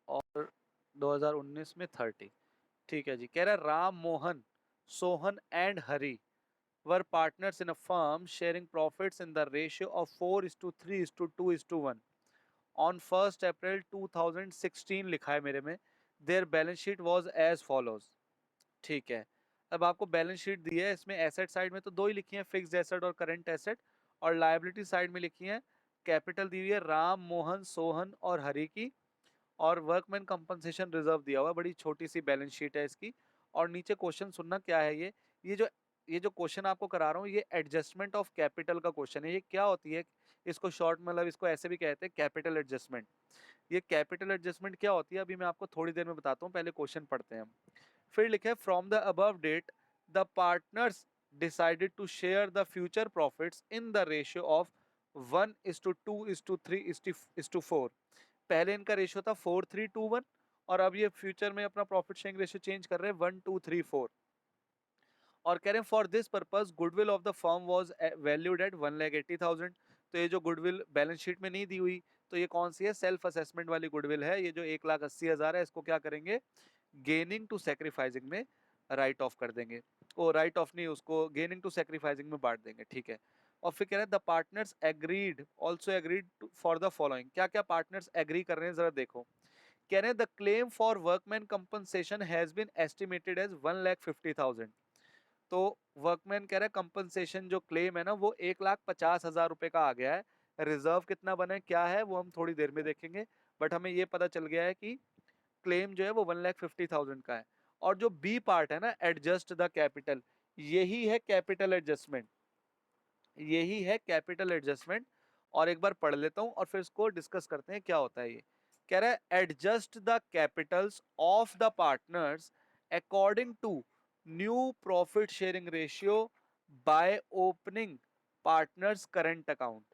और 2019 में 30। ठीक है जी। कह रहा है Ram Mohan, Sohan and Hari were partners in a firm sharing profits in the ratio of 4:3:2:1 on 1st April 2016 लिखा है मेरे में। Their balance sheet was as follows। ठीक है, अब आपको बैलेंस शीट दी है, इसमें एसेट साइड में तो दो ही लिखी है, फिक्स्ड एसेट और करंट एसेट, और लायबिलिटी साइड में लिखी है कैपिटल दी हुई है राम मोहन सोहन और हरि की, और वर्कमैन कंपनसेशन रिजर्व दिया हुआ है। बड़ी छोटी सी बैलेंस शीट है इसकी। और नीचे क्वेश्चन सुनना क्या है, ये जो क्वेश्चन आपको करा रहा हूँ, ये एडजस्टमेंट ऑफ कैपिटल का क्वेश्चन है। ये क्या होती है, इसको शॉर्ट मतलब इसको ऐसे भी कहते हैं कैपिटल एडजस्टमेंट। ये कैपिटल एडजस्टमेंट क्या होती है अभी मैं आपको थोड़ी देर में बताता हूँ, पहले क्वेश्चन पढ़ते हैं हम। फिर लिखे from the above date the partners decided to share the future profits in the ratio of 1:2:3:4। पहले इनका रेशियो था 4:3:1 और अब ये फ्यूचर में अपना प्रॉफिट शेयरिंग रेशियो चेंज कर रहे हैं 1:2:3:4। और कह रहे हैं for this purpose goodwill of the firm was valued at 1,80,000। तो ये जो गुडविल बैलेंस शीट में नहीं दी हुई, तो ये कौन सी है, सेल्फ असेसमेंट वाली गुडविल है। ये जो 1,80,000 है, इसको क्या करेंगे, गेनिंग टू सेक्रीफाइसिंग में राइट ऑफ कर देंगे। ओ राइट ऑफ नहीं, उसको गेनिंग टू सेक्रीफाइसिंग में बांट देंगे। ठीक है। और फिर कह रहे हैं the partners agreed also agreed for the following. क्या क्या पार्टनर्स एग्री कर रहे हैं जरा देखो। कह रहे हैं the claim for workman compensation has been estimated as 1,50,000। तो वर्कमैन कह रहा है कंपनसेशन जो क्लेम है ना, वो 1,50,000 रुपए का आ गया है। रिजर्व कितना बना है क्या है वो हम थोड़ी देर में देखेंगे, बट हमें ये पता चल गया है कि क्लेम जो है वो 1,50,000 का है। और जो बी पार्ट है ना, एडजस्ट द कैपिटल, यही है कैपिटल एडजस्टमेंट, यही है कैपिटल एडजस्टमेंट। और एक बार पढ़ लेता हूं और फिर इसको डिस्कस करते हैं क्या होता है ये। कह रहा है adjust the capitals of the partners according to new profit sharing ratio by opening partners current account.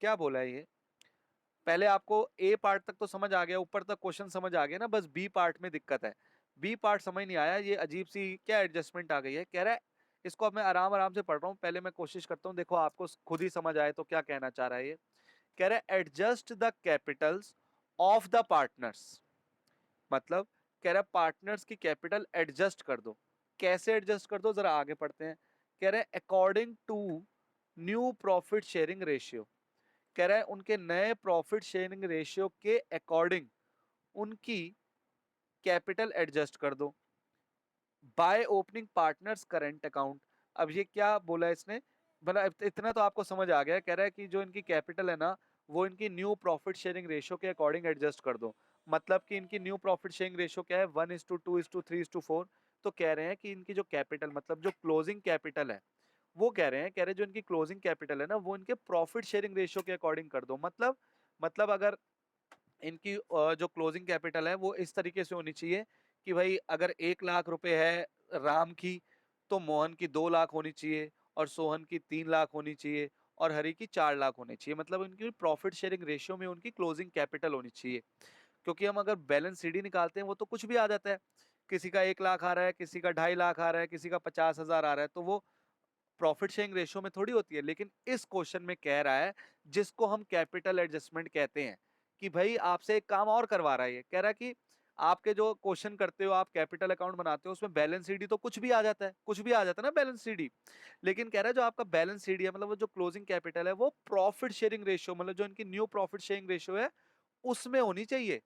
क्या बोला है ये, पहले आपको ए पार्ट तक तो समझ आ गया, ऊपर तक क्वेश्चन समझ आ गया ना, बस बी पार्ट में दिक्कत है। बी पार्ट समझ नहीं आया, ये अजीब सी क्या एडजस्टमेंट आ गई है। कह रहा है इसको अब मैं आराम आराम से पढ़ रहा हूँ, पहले मैं कोशिश करता हूँ, देखो आपको खुद ही समझ आए तो क्या कहना चाह रहा है ये। कह रहा है adjust the capitals of the partners, मतलब कह रहा है पार्टनर्स की कैपिटल एडजस्ट कर दो। कैसे एडजस्ट कर दो जरा आगे पढ़ते हैं। कह रहा है according to new profit sharing ratio, कह रहा है उनके नए प्रॉफिट शेयरिंग रेशियो के अकॉर्डिंग उनकी कैपिटल एडजस्ट कर दो by opening partners current account. अब ये क्या बोला इसने, मतलब इतना तो आपको समझ आ गया। कह रहा है कि जो इनकी कैपिटल है ना, वो इनकी न्यू प्रॉफिट शेयरिंग रेशियो के अकॉर्डिंग एडजस्ट कर दो। मतलब कि इनकी न्यू प्रॉफिट शेयरिंग रेशियो क्या है, 1:2:3:4। तो कह रहे हैं कि इनकी जो कैपिटल मतलब जो क्लोजिंग कैपिटल है, वो कह रहे हैं जो इनकी क्लोजिंग कैपिटल है ना, वो इनके प्रॉफिट शेयरिंग रेशियो के अकॉर्डिंग कर दो। मतलब अगर इनकी जो क्लोजिंग कैपिटल है वो इस तरीके से होनी चाहिए कि भाई अगर 1,00,000 रुपए है राम की, तो मोहन की 2,00,000 होनी चाहिए, और सोहन की 3,00,000 होनी चाहिए, और हरि की 4,00,000 होनी चाहिए। मतलब इनकी प्रॉफिट शेयरिंग रेशियो में उनकी क्लोजिंग कैपिटल होनी चाहिए। क्योंकि हम अगर बैलेंस सीडी निकालते हैं वो तो कुछ भी आ जाता है, किसी का 1,00,000 आ रहा है, किसी का 2,50,000 आ रहा है, किसी का 50,000 आ रहा है, तो वो प्रॉफिट शेयरिंग रेशियो में थोड़ी होती है। लेकिन इस क्वेश्चन में कह रहा है, जिसको हम कैपिटल एडजस्टमेंट कहते हैं, कि भाई आपसे एक काम और करवा रहा है। ये कह रहा है कि आपके जो क्वेश्चन करते हो, आप कैपिटल अकाउंट बनाते हो, उसमें बैलेंस सीडी तो कुछ भी आ जाता है, कुछ भी आ जाता है ना बैलेंस सीडी। लेकिन कह रहा है जो आपका बैलेंस सीडी है, मतलब वो जो क्लोजिंग कैपिटल है, वो प्रॉफिट शेयरिंग रेशियो, मतलब जो इनकी न्यू प्रॉफिट शेयरिंग रेशियो है, उसमें होनी चाहिए।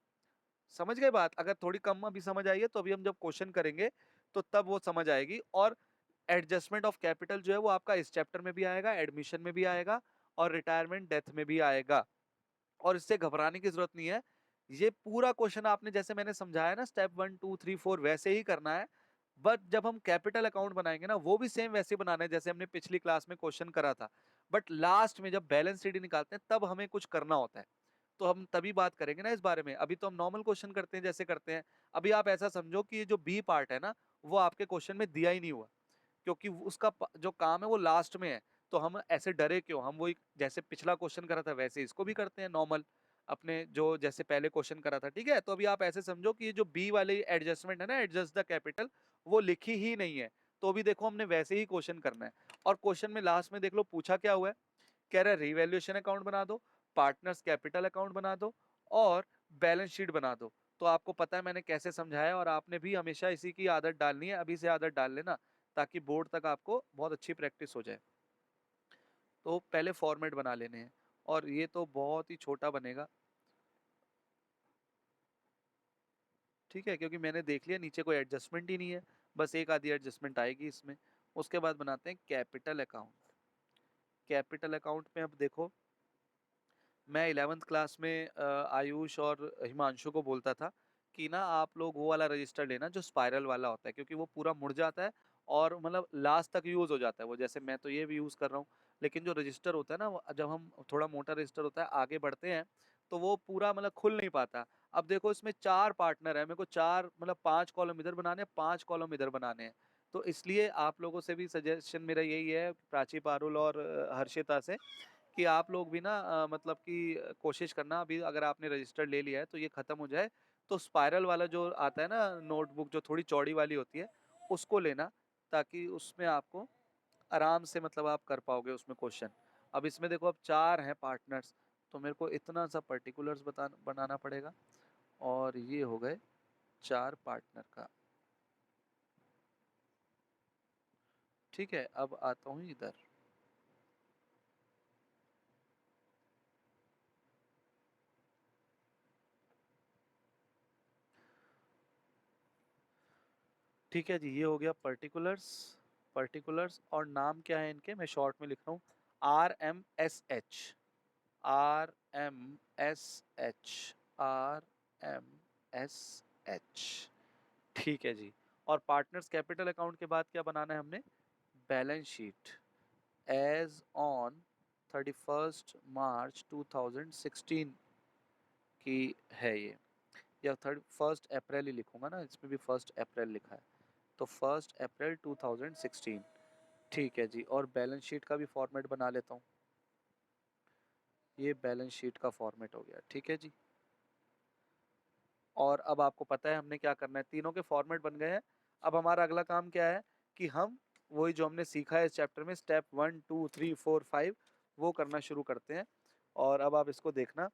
समझ गए बात, अगर थोड़ी कम अभी समझ आई है तो अभी हम जब क्वेश्चन करेंगे तो तब वो समझ आएगी। और एडजस्टमेंट ऑफ कैपिटल जो है वो आपका इस चैप्टर में भी आएगा, एडमिशन में भी आएगा, और रिटायरमेंट डेथ में भी आएगा। और इससे घबराने की जरूरत नहीं है। ये पूरा क्वेश्चन आपने जैसे मैंने समझाया ना, स्टेप 1 2 3 4 वैसे ही करना है। बट जब हम कैपिटल अकाउंट बनाएंगे ना, वो भी सेम वैसे बनाना है जैसे हमने पिछली क्लास में क्वेश्चन करा था। बट लास्ट में जब बैलेंस शीट निकालते हैं तब हमें कुछ करना होता है, तो हम तभी बात करेंगे ना इस बारे में। अभी तो हम नॉर्मल क्वेश्चन करते हैं जैसे करते हैं। अभी आप ऐसा समझो कि ये जो बी पार्ट है ना, वो आपके क्वेश्चन में दिया ही नहीं हुआ, क्योंकि उसका जो काम है वो लास्ट में है। तो हम ऐसे डरे क्यों, हम वही जैसे पिछला क्वेश्चन करा था वैसे इसको भी करते हैं नॉर्मल, अपने जो जैसे पहले क्वेश्चन करा था। ठीक है, तो अभी आप ऐसे समझो कि ये जो बी वाली एडजस्टमेंट है ना, एडजस्ट द कैपिटल, वो लिखी ही नहीं है। तो अभी देखो हमने वैसे ही क्वेश्चन करना है। और क्वेश्चन में लास्ट में देख लो पूछा क्या हुआ है। कह रहा है रिवैल्यूएशन अकाउंट बना दो, पार्टनर्स कैपिटल अकाउंट बना दो, और बैलेंस शीट बना दो। तो आपको पता है मैंने कैसे समझाया, और आपने भी हमेशा इसी की आदत डालनी है, अभी से आदत डाल लेना, ताकि बोर्ड तक आपको बहुत अच्छी प्रैक्टिस हो जाए। तो पहले फॉर्मेट बना लेने हैं, और ये तो बहुत ही छोटा बनेगा, ठीक है, क्योंकि मैंने देख लिया नीचे कोई एडजस्टमेंट ही नहीं है, बस एक आधी एडजस्टमेंट आएगी इसमें। उसके बाद बनाते हैं कैपिटल अकाउंट। कैपिटल अकाउंट में अब देखो, मैं 11th क्लास में आयुष और हिमांशु को बोलता था कि ना आप लोग वो वाला रजिस्टर लेना जो स्पाइरल वाला होता है, क्योंकि वो पूरा मुड़ जाता है और मतलब लास्ट तक यूज हो जाता है वो। जैसे मैं तो ये भी यूज कर रहा हूँ, लेकिन जो रजिस्टर होता है ना, जब हम थोड़ा मोटा रजिस्टर होता है आगे बढ़ते हैं, तो वो पूरा मतलब खुल नहीं पाता। अब देखो इसमें 4 पार्टनर है, मेरे को 4 मतलब 5 कॉलम इधर बनाने हैं, 5 कॉलम इधर बनाने हैं। तो इसलिए आप लोगों से भी सजेशन मेरा यही है, प्राची, पारुल और हर्षिता से, कि आप लोग भी ना मतलब कि कोशिश करना, अभी अगर आपने रजिस्टर ले लिया है तो ये खत्म हो जाए, तो स्पाइरल वाला जो आता है ना नोटबुक, जो थोड़ी चौड़ी वाली होती है, उसको लेना, ताकि उसमें आपको आराम से मतलब आप कर पाओगे उसमें क्वेश्चन। अब इसमें देखो, अब 4 हैं पार्टनर्स, तो मेरे को इतना सा पर्टिकुलर्स बनाना पड़ेगा, और ये हो गए 4 पार्टनर का। ठीक है, अब आता हूँ इधर। ठीक है जी, ये हो गया पर्टिकुलर्स। पर्टिकुलर्स और नाम क्या है इनके, मैं शॉर्ट में लिख रहा हूँ, RMSH, RMSH, RMSH। ठीक है जी। और पार्टनर्स कैपिटल अकाउंट के बाद क्या बनाना है हमने, बैलेंस शीट एज ऑन 31 मार्च 2016 की है ये, या 1 अप्रैल ही लिखूंगा ना, इसमें भी 1 अप्रैल लिखा है, तो 1 अप्रैल 2016। ठीक है जी, और बैलेंस शीट का भी फॉर्मेट बना लेता हूँ। ये बैलेंस शीट का फॉर्मेट हो गया, ठीक है जी। और अब आपको पता है हमने क्या करना है, तीनों के फॉर्मेट बन गए हैं। अब हमारा अगला काम क्या है कि हम वही जो हमने सीखा है इस चैप्टर में, स्टेप 1 2 3 4 5, वो करना शुरू करते हैं। और अब आप इसको देखना,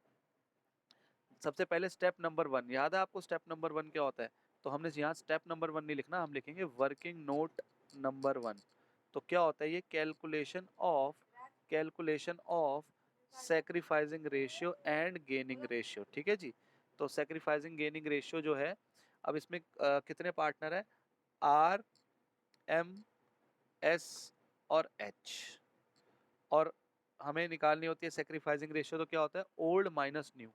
सबसे पहले स्टेप नंबर 1, याद है आपको स्टेप नंबर 1 क्या होता है? तो हमने यहाँ स्टेप नंबर 1 नहीं लिखना, हम लिखेंगे वर्किंग नोट नंबर 1। तो क्या होता है ये, calculation of sacrificing ratio and gaining ratio. ठीक है जी। तो सैक्रिफाइसिंग गेनिंग रेशियो जो है, अब इसमें कितने पार्टनर है, आर, एम, एस और एच, और हमें निकालनी होती है सैक्रिफाइसिंग रेशियो। तो क्या होता है, old minus new,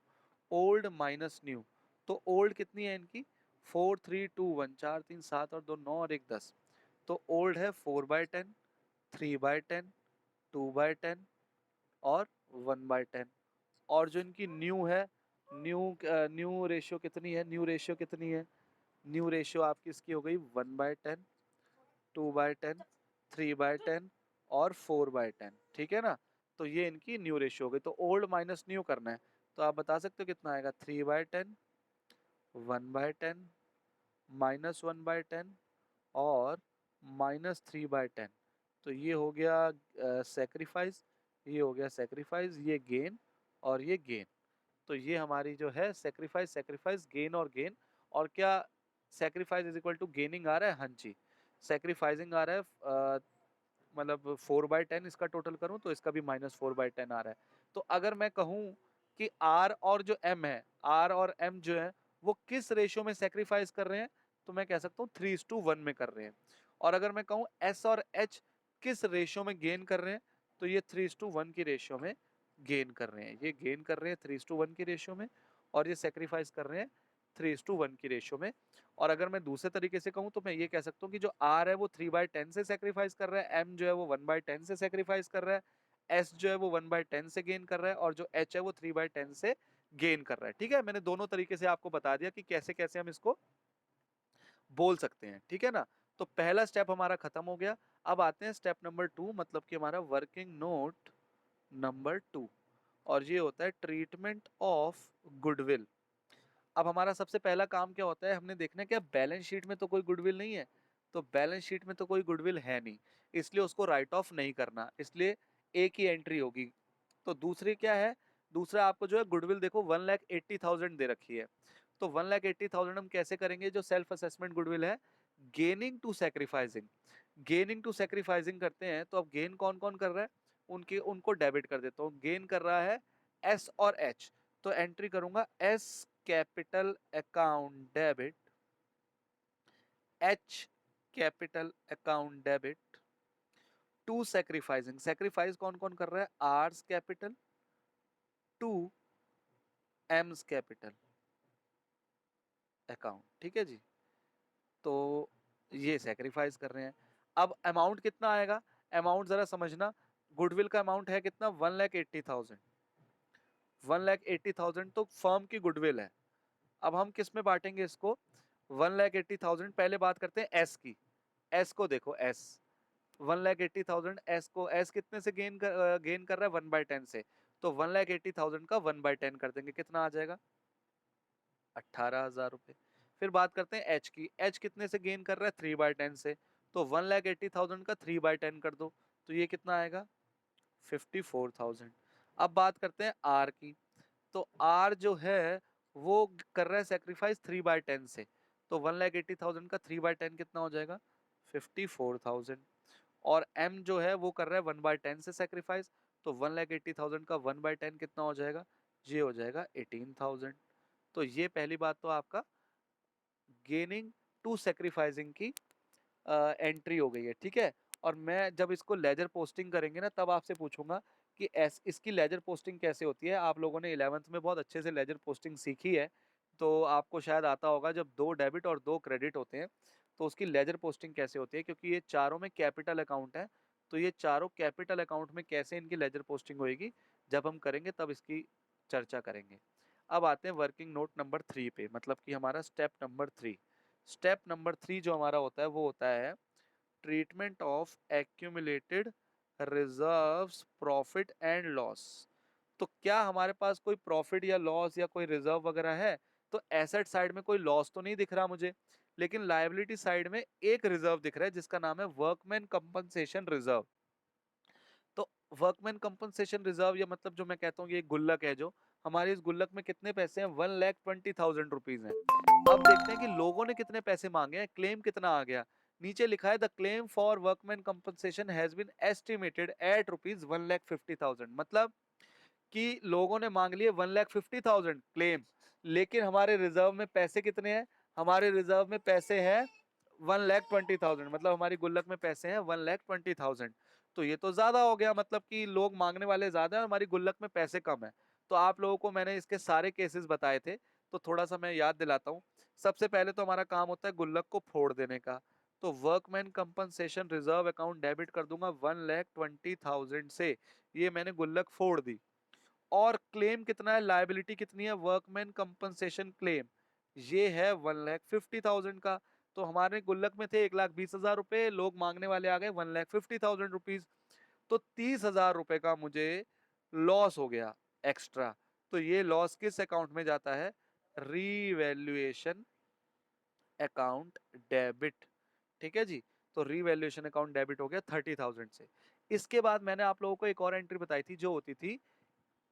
old minus new. तो ओल्ड कितनी है इनकी, 4 3 2 1, 4 3 7 और 2 9 और 1 10। तो ओल्ड है 4/10, 3/10, 2/10 और 1/10। और जो इनकी न्यू है, न्यू रेशियो कितनी है, न्यू रेशियो आपकी इसकी हो गई 1/10, 2/10, 3/10 और 4/10। ठीक है ना, तो ये इनकी न्यू रेशियो हो गई। तो ओल्ड माइनस न्यू करना है, तो आप बता सकते हो कितना आएगा, 3/10, 1/10, -1/10 और -3/10। तो ये हो गया सेक्रीफाइस, ये हो गया सेक्रीफाइस, ये गेन और ये गेन। तो ये हमारी जो है सेक्रीफाइस, सेक्रीफाइस, गेन और गेन। और क्या sacrifice is equal to gaining आ रहा है, हाँ जी। सेक्रीफाइसिंग आ रहा है मतलब 4/10 इसका टोटल करूं तो इसका भी -4/10 आ रहा है। तो अगर मैं कहूं कि आर और जो एम है, आर और एम जो है वो किस रेशियो में सेक्रीफाइस कर रहे हैं, तो मैं कह सकता हूँ 3:1 में कर रहे हैं। और अगर मैं कहूँ एस और एच किस रेशियो में गेन कर रहे हैं, तो ये 3:1 की रेशियो में गेन कर रहे हैं। ये गेन कर रहे हैं 3:1 की रेशियो में, और ये सेक्रीफाइस कर रहे हैं 3:1 की रेशियो में। और अगर मैं दूसरे तरीके से कहूँ तो मैं ये कह सकता हूँ कि जो आर है वो 3/10 से सेक्रीफाइस कर रहा है, एम जो है वो 1/10 से सेक्रीफाइस कर रहा है, एस जो है वो 1/10 से गेन कर रहा है, और जो एच है वो 3/10 से गेन कर रहा है। ठीक है, मैंने दोनों तरीके से आपको बता दिया कि कैसे कैसे हम इसको बोल सकते हैं। ठीक है ना, तो पहला स्टेप हमारा खत्म हो गया। अब आते हैं स्टेप नंबर 2, मतलब कि हमारा वर्किंग नोट नंबर 2, और ये होता है ट्रीटमेंट ऑफ गुडविल। अब हमारा सबसे पहला काम क्या होता है, हमने देखना है कि बैलेंस शीट में तो कोई गुडविल नहीं है, तो बैलेंस शीट में तो कोई गुडविल है नहीं, इसलिए उसको राइट ऑफ नहीं करना, इसलिए एक ही एंट्री होगी। तो दूसरी क्या है, दूसरा आपको जो है गुडविल देखो 1,80,000 दे रखी है, तो 1,80,000 हम कैसे करेंगे? जो सेल्फ असेसमेंट गुडविल है, gaining to sacrificing, gaining to sacrificing करते हैं। तो अब गेन कौन कौन कर रहा है, उनको डेबिट कर देता हूँ। गेन कर रहा है एस और एच, तो एंट्री करूंगा S capital account debit, H capital account debit to sacrificing. Sacrifice कौन कौन कर रहा है? R's capital to M's capital account, ठीक है जी। तो ये सैक्रिफाइस कर रहे हैं। अब अमाउंट कितना आएगा? अमाउंट जरा समझना, गुडविल का अमाउंट है कितना? 1,80,000। 1,80,000 तो फर्म की गुडविल है। अब हम किस में बांटेंगे इसको? 1,80,000 पहले बात करते हैं एस की। एस को देखो, एस 1,80,000 एस को, एस कितने से गेन कर रहा है? 1/10 से। तो 1,80,000 का 1/10 कर देंगे, कितना आ जाएगा? 18,000 रुपए। फिर बात करते हैं एच की। एच कितने से गेन कर रहा है? 3/10 से। तो 1,80,000 का 3/10 कर दो, तो ये कितना आएगा? 54,000। अब बात करते हैं आर की। तो आर जो है वो कर रहा है सेक्रीफाइस 3/10 से। तो 1,80,000 का 3/10 कितना हो जाएगा? 54,000। और एम जो है वो कर रहा है 1/10 से सेक्रीफाइस। तो 1,80,000 का 1/10 कितना हो जाएगा? ये हो जाएगा 18,000। तो ये पहली बात तो आपका गेनिंग टू सेक्रीफाइसिंग की एंट्री हो गई है, ठीक है। और मैं जब इसको लेजर पोस्टिंग करेंगे ना, तब आपसे पूछूंगा कि इसकी लेजर पोस्टिंग कैसे होती है। आप लोगों ने 11th में बहुत अच्छे से लेजर पोस्टिंग सीखी है, तो आपको शायद आता होगा जब 2 डेबिट और 2 क्रेडिट होते हैं तो उसकी लेजर पोस्टिंग कैसे होती है। क्योंकि ये चारों में कैपिटल अकाउंट है, तो ये चारों कैपिटल अकाउंट में कैसे इनकी लेजर पोस्टिंग होगी, जब हम करेंगे तब इसकी चर्चा करेंगे। अब आते हैं वर्किंग नोट नंबर 3 पे, मतलब कि हमारा स्टेप नंबर 3। स्टेप नंबर 3 जो हमारा होता है वो होता है treatment of accumulated reserves, profit and loss. तो क्या हमारे पास कोई प्रॉफिट या लॉस या कोई रिजर्व वगैरह है? तो एसेट साइड में कोई लॉस तो नहीं दिख रहा मुझे, लेकिन लायबिलिटी साइड में एक रिजर्व दिख रहा है जिसका नाम है वर्कमैन कंपनसेशन रिजर्व। तो वर्कमैन कंपनसेशन रिजर्व, या मतलब जो मैं कहता हूँ ये गुल्लक है, जो हमारे इस गुल्लक में कितने पैसे हैं? 1,20,000 रुपीज हैं। अब देखते हैं कि लोगों ने कितने पैसे मांगे हैं, क्लेम कितना आ गया। नीचे लिखा है the claim for workman compensation has been estimated at rupees 1,50,000। मतलब कि लोगों ने मांग लिए 1,50,000 क्लेम, लेकिन हमारे रिजर्व में पैसे कितने हैं? हमारे रिजर्व में पैसे हैं 1,20,000। मतलब हमारी गुल्लक में पैसे हैं 1,20,000। तो ये तो ज्यादा हो गया, मतलब कि लोग मांगने वाले ज्यादा है और हमारी गुल्लक में पैसे कम है। तो आप लोगों को मैंने इसके सारे केसेस बताए थे, तो थोड़ा सा मैं याद दिलाता हूँ। सबसे पहले तो हमारा काम होता है गुल्लक को फोड़ देने का। तो workman compensation reserve account debit कर दूंगा 1,20,000 से। ये मैंने गुल्लक फोड़ दी। और क्लेम कितना है, लायबिलिटी कितनी है? वर्कमैन कंपनसेशन क्लेम ये है 1,50,000 का। तो हमारे गुल्लक में थे 1,20,000 रुपए, लोग मांगने वाले आ गए 1,50,000 रुपीज। तो 30,000 रुपए का मुझे लॉस हो गया एक्स्ट्रा। तो ये लॉस किस अकाउंट में जाता है? रीवैल्यूएशन अकाउंट डेबिट, ठीक है जी। तो रीवैल्यूएशन अकाउंट डेबिट हो गया 30,000 से। इसके बाद मैंने आप लोगों को एक और एंट्री बताई थी जो होती थी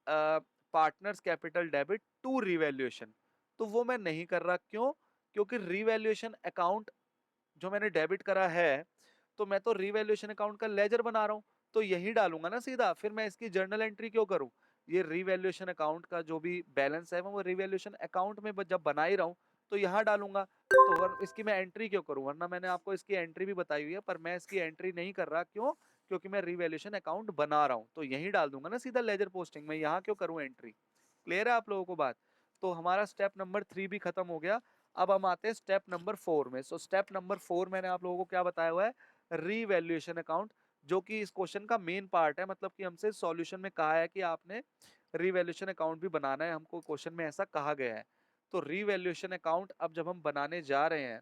partners capital debit to revaluation. तो वो मैं नहीं कर रहा, क्यों? क्योंकि रिवैल्यूएशन अकाउंट जो मैंने डेबिट करा है, तो मैं तो रिवैल्यूएशन अकाउंट का लेजर बना रहा हूं, तो यही डालूंगा ना सीधा। फिर मैं इसकी जर्नल एंट्री क्यों करूं? ये रिवैल्यूएशन अकाउंट का जो भी बैलेंस है वो रिवैल्यूएशन अकाउंट में जब बना ही रहा हूं, तो यहाँ डालूंगा। तो इसकी मैं एंट्री क्यों करूं? वरना मैंने आपको इसकी एंट्री भी बताई हुई है, पर मैं इसकी एंट्री नहीं कर रहा, क्यों? क्योंकि मैं रिवैल्यूएशन अकाउंट बना रहा हूं, तो यही डाल दूंगा ना सीधा लेजर पोस्टिंग में। यहाँ क्यों करूं एंट्री? क्लियर है आप लोगों को बात? तो हमारा स्टेप नंबर 3 भी खत्म हो गया। अब हम आते हैं स्टेप नंबर 4 में। सो स्टेप नंबर 4 मैंने आप लोगों को क्या बताया हुआ है? रीवैल्यूएशन अकाउंट, जो कि इस क्वेश्चन का मेन पार्ट है। मतलब कि हमसे सॉल्यूशन में कहा है कि आपने रीवैल्यूएशन अकाउंट भी बनाना है, हमको क्वेश्चन में ऐसा कहा गया है। तो रीवैल्यूएशन अकाउंट अब जब हम बनाने जा रहे हैं,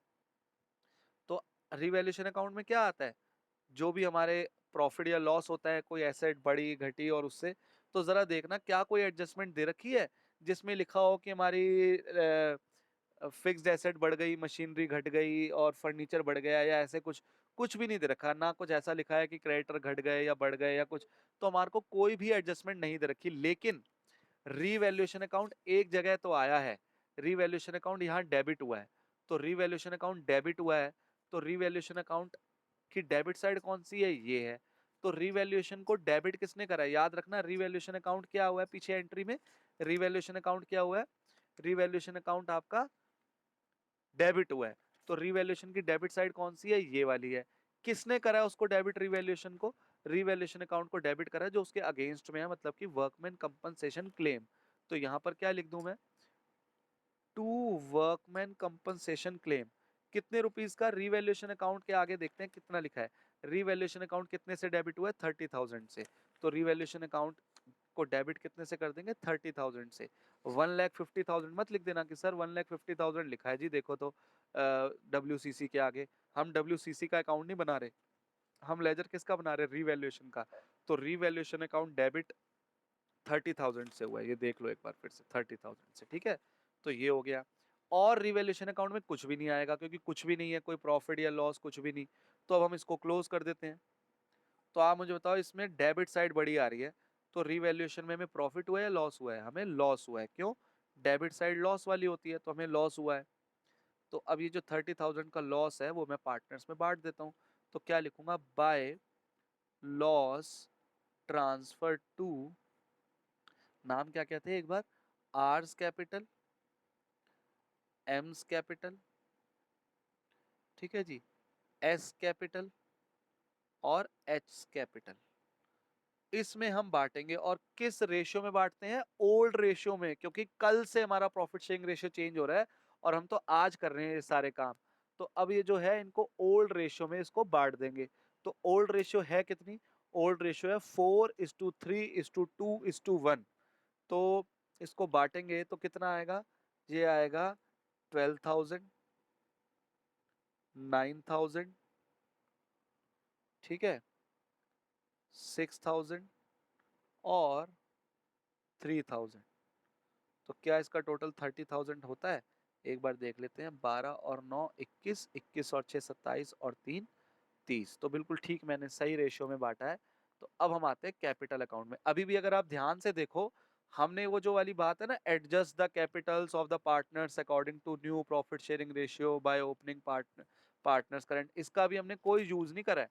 तो रीवैल्यूएशन अकाउंट में क्या आता है? जो भी हमारे प्रॉफिट या लॉस होता है, कोई एसेट बढ़ी घटी और उससे, तो जरा देखना क्या कोई एडजस्टमेंट दे रखी है जिसमें लिखा हो कि हमारी फिक्स्ड एसेट बढ़ गई, मशीनरी घट गई और फर्नीचर बढ़ गया, या ऐसे कुछ? कुछ भी नहीं दे रखा ना, कुछ ऐसा लिखा है कि क्रेडिटर घट गए या बढ़ गए या कुछ। तो हमारे को कोई भी एडजस्टमेंट नहीं दे रखी। लेकिन रीवैल्यूएशन अकाउंट एक जगह तो आया है, रीवैल्यूएशन अकाउंट यहाँ डेबिट हुआ है, तो रीवैल्यूएशन अकाउंट डेबिट हुआ है, तो रीवैल्यूएशन अकाउंट की डेबिट साइड कौन सी है, ये है। तो रीवैल्यूएशन को डेबिट किसने करा है, याद रखना रीवैल्यूएशन अकाउंट क्या हुआ है पीछे एंट्री में, रीवैल्यूएशन अकाउंट क्या हुआ है, रीवैल्यूएशन अकाउंट आपका डेबिट हुआ है। तो रीवैल्यूएशन की डेबिट साइड कौन सी है, ये वाली है। किसने करा है उसको डेबिट, रीवैल्यूएशन को, रीवैल्यूएशन अकाउंट को डेबिट करा है जो उसके अगेंस्ट में है, मतलब कि वर्कमैन कंपनसेशन क्लेम। तो यहां पर क्या लिख दूं मैं, टू वर्कमैन कंपनसेशन क्लेम, कितने रुपीस का, रीवैल्यूएशन अकाउंट के आगे देखते हैं कितना लिखा है, रीवैल्यूएशन अकाउंट कितने से डेबिट हुआ है, 30,000 से। तो रीवैल्यूएशन अकाउंट को डेबिट कितने से कर देंगे, 30,000 से। 1,50,000 मत लिख देना कि सर 1,50,000 लिखा है जी, देखो तो WCC के आगे, हम WCC का अकाउंट नहीं बना रहे, हम लेजर किसका बना रहे, रीवैल्यूएशन का। तो रीवैल्यूएशन अकाउंट डेबिट 30,000 से हुआ है, ये देख लो एक बार फिर से 30,000 से, ठीक है। तो ये हो गया। और रिवैल्यूएशन अकाउंट में कुछ भी नहीं आएगा क्योंकि कुछ भी नहीं है, कोई प्रॉफिट या लॉस कुछ भी नहीं, तो अब हम इसको क्लोज कर देते हैं। तो आप मुझे बताओ इसमें डेबिट साइड बड़ी आ रही है, तो रिवैल्यूएशन में हमें प्रॉफिट हुआ है या लॉस हुआ है, हमें लॉस हुआ है, क्यों, डेबिट साइड लॉस वाली होती है, तो हमें लॉस हुआ है। तो अब ये जो 30,000 का लॉस है वो मैं पार्टनर्स में बांट देता हूँ। तो क्या लिखूंगा, बाय लॉस ट्रांसफर टू, नाम क्या कहते हैं एक बार, आर्स कैपिटल, एम्स कैपिटल, ठीक है जी, एस कैपिटल और एच कैपिटल, इसमें हम बांटेंगे। और किस रेशियो में बांटते हैं, ओल्ड रेशियो में, क्योंकि कल से हमारा प्रॉफिट शेयरिंग रेशियो चेंज हो रहा है और हम तो आज कर रहे हैं ये सारे काम। तो अब ये जो है इनको ओल्ड रेशियो में इसको बांट देंगे। तो ओल्ड रेशियो है कितनी, ओल्ड रेशियो है 4:3:2:1। तो इसको बांटेंगे तो कितना आएगा, ये आएगा 12,000, 9,000, ठीक है, 6,000 और 3,000। तो क्या इसका टोटल 30,000 होता है, एक बार देख लेते हैं। 12 और 9 21, 21 और 6 27 और 3 30। तो बिल्कुल ठीक, मैंने सही रेशियो में बांटा है। तो अब हम आते हैं कैपिटल अकाउंट में। अभी भी अगर आप ध्यान से देखो, हमने वो जो वाली बात है ना, adjust the capitals of the partners according to new profit sharing ratio by opening partners current, इसका भी हमने कोई यूज नहीं करा है।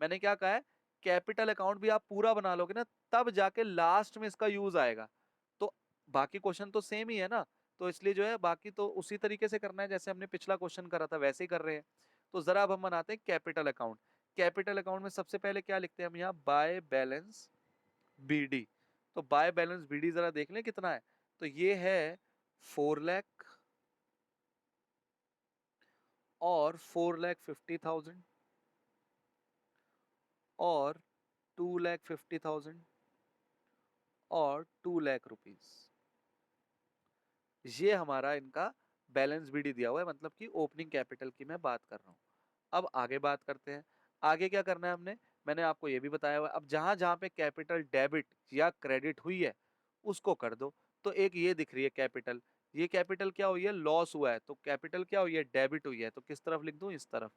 मैंने क्या कहा है, कैपिटल अकाउंट भी आप पूरा बना लोगे ना, तब जाके लास्ट में इसका यूज आएगा। तो बाकी क्वेश्चन तो सेम ही है ना, तो इसलिए जो है बाकी तो उसी तरीके से करना है जैसे हमने पिछला क्वेश्चन करा था, वैसे ही कर रहे हैं। तो जरा अब हम बनाते हैं कैपिटल अकाउंट। कैपिटल अकाउंट में सबसे पहले क्या लिखते हैं हम यहाँ, बाय बैलेंस बीडी। तो बाय बैलेंस बीडी जरा देख लें कितना है, तो ये है 4 लाख और 4,50,000 और 2,50,000 और 2 लाख रुपीज। ये हमारा इनका बैलेंस बीडी दिया हुआ है, मतलब कि ओपनिंग कैपिटल की मैं बात कर रहा हूँ। अब आगे बात करते हैं, आगे क्या करना है हमने, मैंने आपको ये भी बताया हुआ है। अब जहां जहां पे कैपिटल डेबिट या क्रेडिट हुई है उसको कर दो। तो एक ये दिख रही है कैपिटल, ये कैपिटल क्या हुई है, लॉस हुआ है, तो कैपिटल क्या हुई है, डेबिट हुई है, तो किस तरफ लिख दूं, इस तरफ।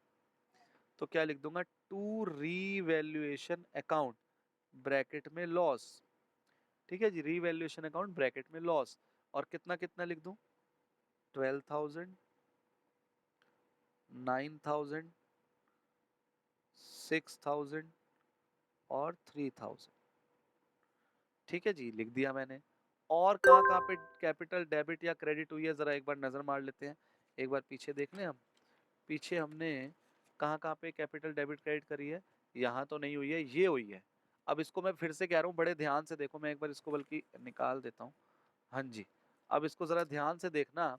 तो क्या लिख दूंगा, टू रीवैल्यूएशन अकाउंट ब्रैकेट में लॉस, ठीक है जी, रीवैल्यूएशन अकाउंट ब्रैकेट में लॉस। और कितना कितना लिख दूं, 12,000, 9,000, 6,000 और 3,000, ठीक है जी, लिख दिया मैंने। और कहाँ कहाँ पे कैपिटल डेबिट या क्रेडिट हुई है, जरा एक बार नजर मार लेते हैं। एक बार पीछे देख लें हम, पीछे हमने कहाँ कहाँ पे कैपिटल डेबिट क्रेडिट करी है, यहाँ तो नहीं हुई है, ये हुई है। अब इसको मैं फिर से कह रहा हूँ, बड़े ध्यान से देखो, मैं एक बार इसको बल्कि निकाल देता हूँ, हाँ जी। अब इसको जरा ध्यान से देखना,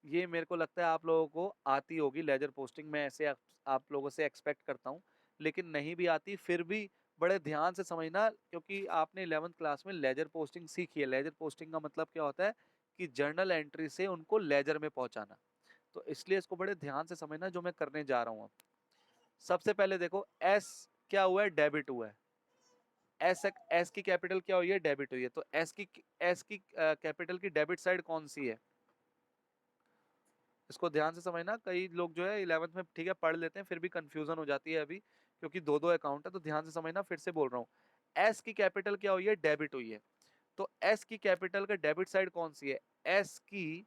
ये मेरे को लगता है आप लोगों को आती होगी लेजर पोस्टिंग, मैं ऐसे आप लोगों से एक्सपेक्ट करता हूँ। लेकिन नहीं भी आती फिर भी बड़े ध्यान से समझना, क्योंकि आपने 11th क्लास में लेजर पोस्टिंग सीखी है। लेजर पोस्टिंग का मतलब क्या होता है कि जर्नल एंट्री से उनको लेजर में पहुंचाना। तो इसलिए इसको बड़े ध्यान से समझना जो मैं करने जा रहा हूँ अब। सबसे पहले देखो, एस क्या हुआ है, डेबिट हुआ है। एस की कैपिटल क्या हुई है, डेबिट हुई है। तो एस की कैपिटल की डेबिट साइड कौन सी है, इसको ध्यान से समझना। कई लोग जो है 11th में ठीक है पढ़ लेते हैं, फिर भी कंफ्यूजन हो जाती है अभी, क्योंकि दो दो अकाउंट है। तो ध्यान से समझना, फिर से बोल रहा हूँ, एस की कैपिटल क्या हुई है, डेबिट हुई है। तो एस की कैपिटल का डेबिट साइड कौन सी है, एस की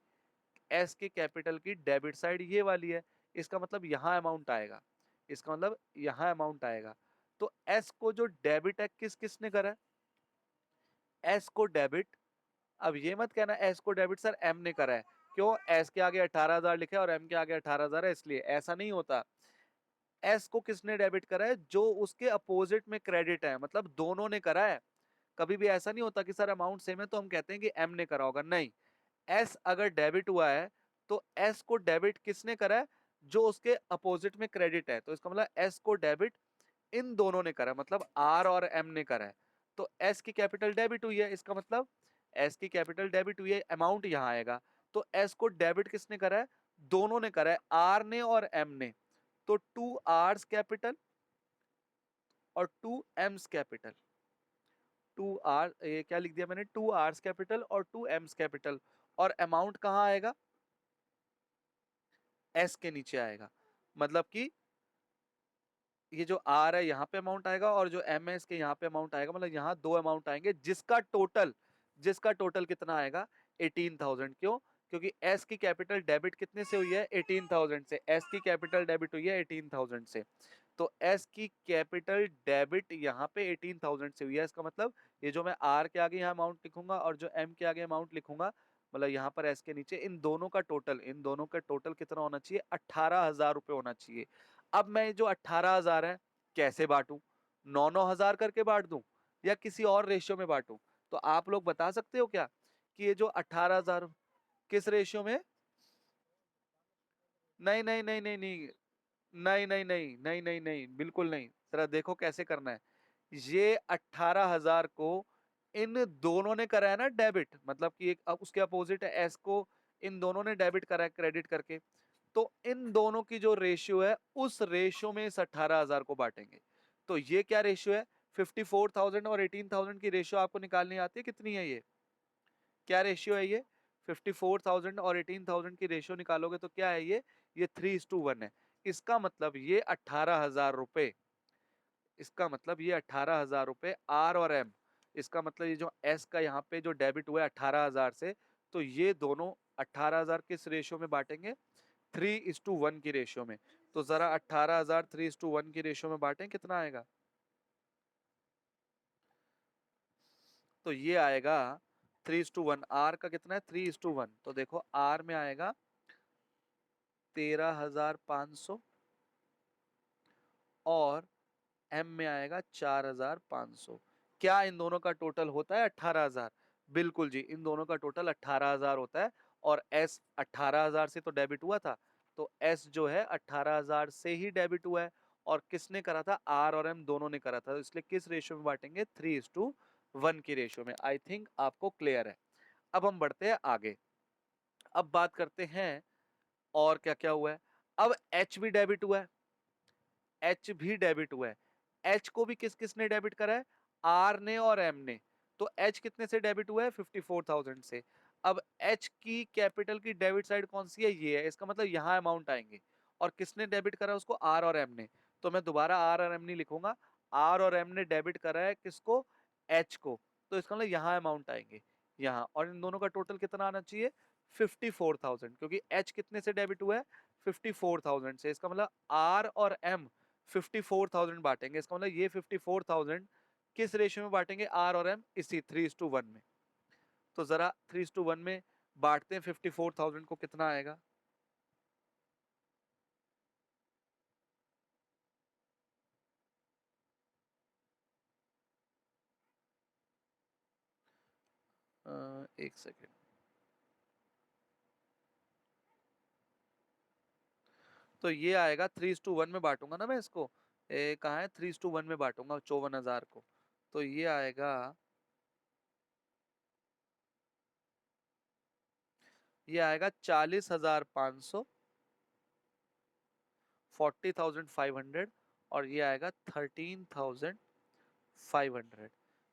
एस के कैपिटल की डेबिट साइड ये वाली है, इसका मतलब यहाँ अमाउंट आएगा, इसका मतलब यहाँ अमाउंट आएगा। तो एस को जो डेबिट है किसने करा है? एस को डेबिट, अब ये मत कहना एस को डेबिट सर एम ने करा है, क्यों? एस के आगे 18,000 लिखा है और एम के आगे 18,000 है, इसलिए ऐसा नहीं होता। एस को किसने डेबिट करा है? जो उसके अपोजिट में क्रेडिट है, मतलब दोनों ने करा है। कभी भी ऐसा नहीं होता कि सर अमाउंट सेम है तो हम कहते हैं कि एम ने करा होगा, नहीं। एस अगर डेबिट हुआ है तो एस को डेबिट किसने करा है? जो उसके अपोजिट में क्रेडिट है, तो इसका मतलब एस को डेबिट इन दोनों ने करा है, मतलब आर और एम ने करा है। तो एस की कैपिटल डेबिट हुई है, इसका मतलब एस की कैपिटल डेबिट हुई है, अमाउंट यहां आएगा। तो एस को डेबिट किसने करा है? दोनों ने करा है, आर ने और एम ने। तो 2 आर्स कैपिटल और 2 एम्स कैपिटल, 2 आर, ये क्या लिख दिया मैंने, 2 आर्स कैपिटल और 2 एम्स कैपिटल, और अमाउंट कहां आएगा? एस के नीचे आएगा। मतलब कि ये जो आर है यहाँ पे अमाउंट आएगा और जो एम है इसके यहाँ पे अमाउंट आएगा, मतलब यहाँ दो अमाउंट आएंगे जिसका टोटल कितना आएगा? 18,000। क्यों? क्योंकि एस की कैपिटल डेबिट कितने से हुई है? 18,000 से। एस की कैपिटल डेबिट हुई है 18,000 से, तो एस की कैपिटल डेबिट यहाँ पे 18,000 से हुई है। इसका मतलब ये जो मैं आर के आगे यहाँ अमाउंट लिखूंगा और जो एम के आगे अमाउंट लिखूंगा, मतलब यहाँ पर एस के नीचे इन दोनों का टोटल कितना होना चाहिए? 18,000 रुपए होना चाहिए। अब मैं जो 18,000 है कैसे बांटू? 9,9,000 करके बांट दूं या किसी और रेशियो में बांटू? तो आप लोग बता सकते हो क्या कि ये जो 18,000 किस रेशियो में? नहीं नहीं नहीं नहीं नहीं नहीं नहीं नहीं नहीं नहीं नहीं, बिल्कुल नहीं। जरा देखो कैसे करना है। ये 18,000 को इन दोनों ने करा है ना डेबिट, मतलब कि एक उसके अपोजिट है एस को इन दोनों ने डेबिट करा है क्रेडिट करके, तो इन दोनों की जो रेशियो है उस रेशियो में इस 18,000 को बांटेंगे। तो ये क्या रेशियो है? 54,000 और 18,000 की रेशियो आपको निकालनी आती है? कितनी है ये? क्या रेशियो है ये? 54,000 और 18,000 की रेशियो निकालोगे तो क्या है ये 3:1 है। इसका मतलब ये 18,000 रुपए, इसका मतलब ये 18,000 रुपए आर और एम, इसका मतलब ये जो एस का यहाँ पे जो डेबिट हुआ है 18,000 से, तो ये दोनों 18,000 किस रेशियो में बांटेंगे? 3:1 की रेशियो में। तो जरा 18,000 3:1 की रेशियो में बांटें, कितना आएगा? तो ये आएगा 3:1। आर का कितना है? 3:1। तो देखो आर में आएगा 13,500 और एम में आएगा 4,500। क्या इन दोनों का टोटल होता है 18,000? बिल्कुल जी, इन दोनों का टोटल 18,000 होता है। और एस 18,000 से तो डेबिट हुआ था, तो एस जो है 18,000 से ही डेबिट हुआ है। और किसने करा था? आर और एम दोनों ने करा था, इसलिए किस रेशियो में बांटेंगे? 3:1 की रेशियो में। आई थिंक आपको क्लियर है। अब हम बढ़ते हैं आगे। अब बात करते हैं और क्या क्या हुआ है। अब एच भी डेबिट हुआ है, एच भी डेबिट हुआ है। एच को भी किस किसने डेबिट करा है? आर ने और एम ने। तो एच कितने से डेबिट हुआ है? 54,000 से। अब एच की कैपिटल की डेबिट साइड कौन सी है? ये है, इसका मतलब यहाँ अमाउंट आएंगे। और किसने डेबिट करा उसको? आर और एम ने। तो मैं दोबारा आर और एम नहीं लिखूंगा, आर और एम ने डेबिट करा है किसको? एच को। तो इसका मतलब यहाँ अमाउंट आएंगे, यहाँ। और इन दोनों का टोटल कितना आना चाहिए? 54,000, क्योंकि एच कितने से डेबिट हुआ है? 54,000 से। इसका मतलब आर और एम 54,000 बांटेंगे, इसका मतलब ये 54,000 किस रेशियो में बांटेंगे? आर और एम इसी 3:1 में। तो जरा 3:1 में बांटते हैं 54,000 को, कितना आएगा? एक सेकेंड। तो ये आएगा 3:1 में बांटूंगा ना मैं इसको, कहाँ है? 3:1 में बांटूंगा 54,000 को। तो ये आएगा 40,500, 40,500, और ये आएगा 13,500।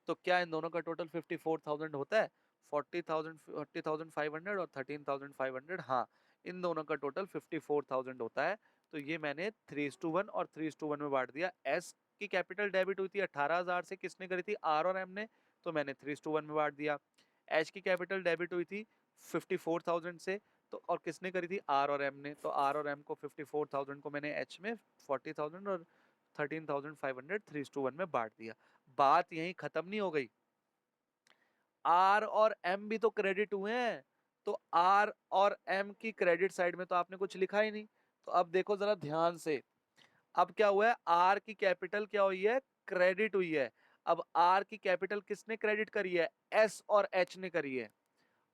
तो क्या इन दोनों का टोटल 54,000 होता है? 40,000, 40,500 और 13,500, हाँ, इन दोनों का टोटल 54,000 होता है। तो ये मैंने 3:1 और 3:1 में बांट दिया। एस की कैपिटल डेबिट हुई थी 18,000 से, किसने करी थी? आर और एम ने। तो मैंने 3:1 में बांट दिया। एच की कैपिटल डेबिट हुई थी 54,000 से, तो और किसने करी थी, आर और एम ने। तो आर और एम को 54,000 को मैंने एच में, 40,000 और 13,500 3:1 में बांट दिया। बात यहीं खत्म नहीं हो गई, आर और एम भी तो क्रेडिट हुए हैं, तो आर और एम की क्रेडिट साइड में तो आपने कुछ लिखा ही नहीं। तो अब देखो जरा ध्यान से, अब क्या हुआ है, आर की कैपिटल क्या हुई है, क्रेडिट हुई है। अब आर की कैपिटल किसने क्रेडिट करी है, एस और एच ने करी है।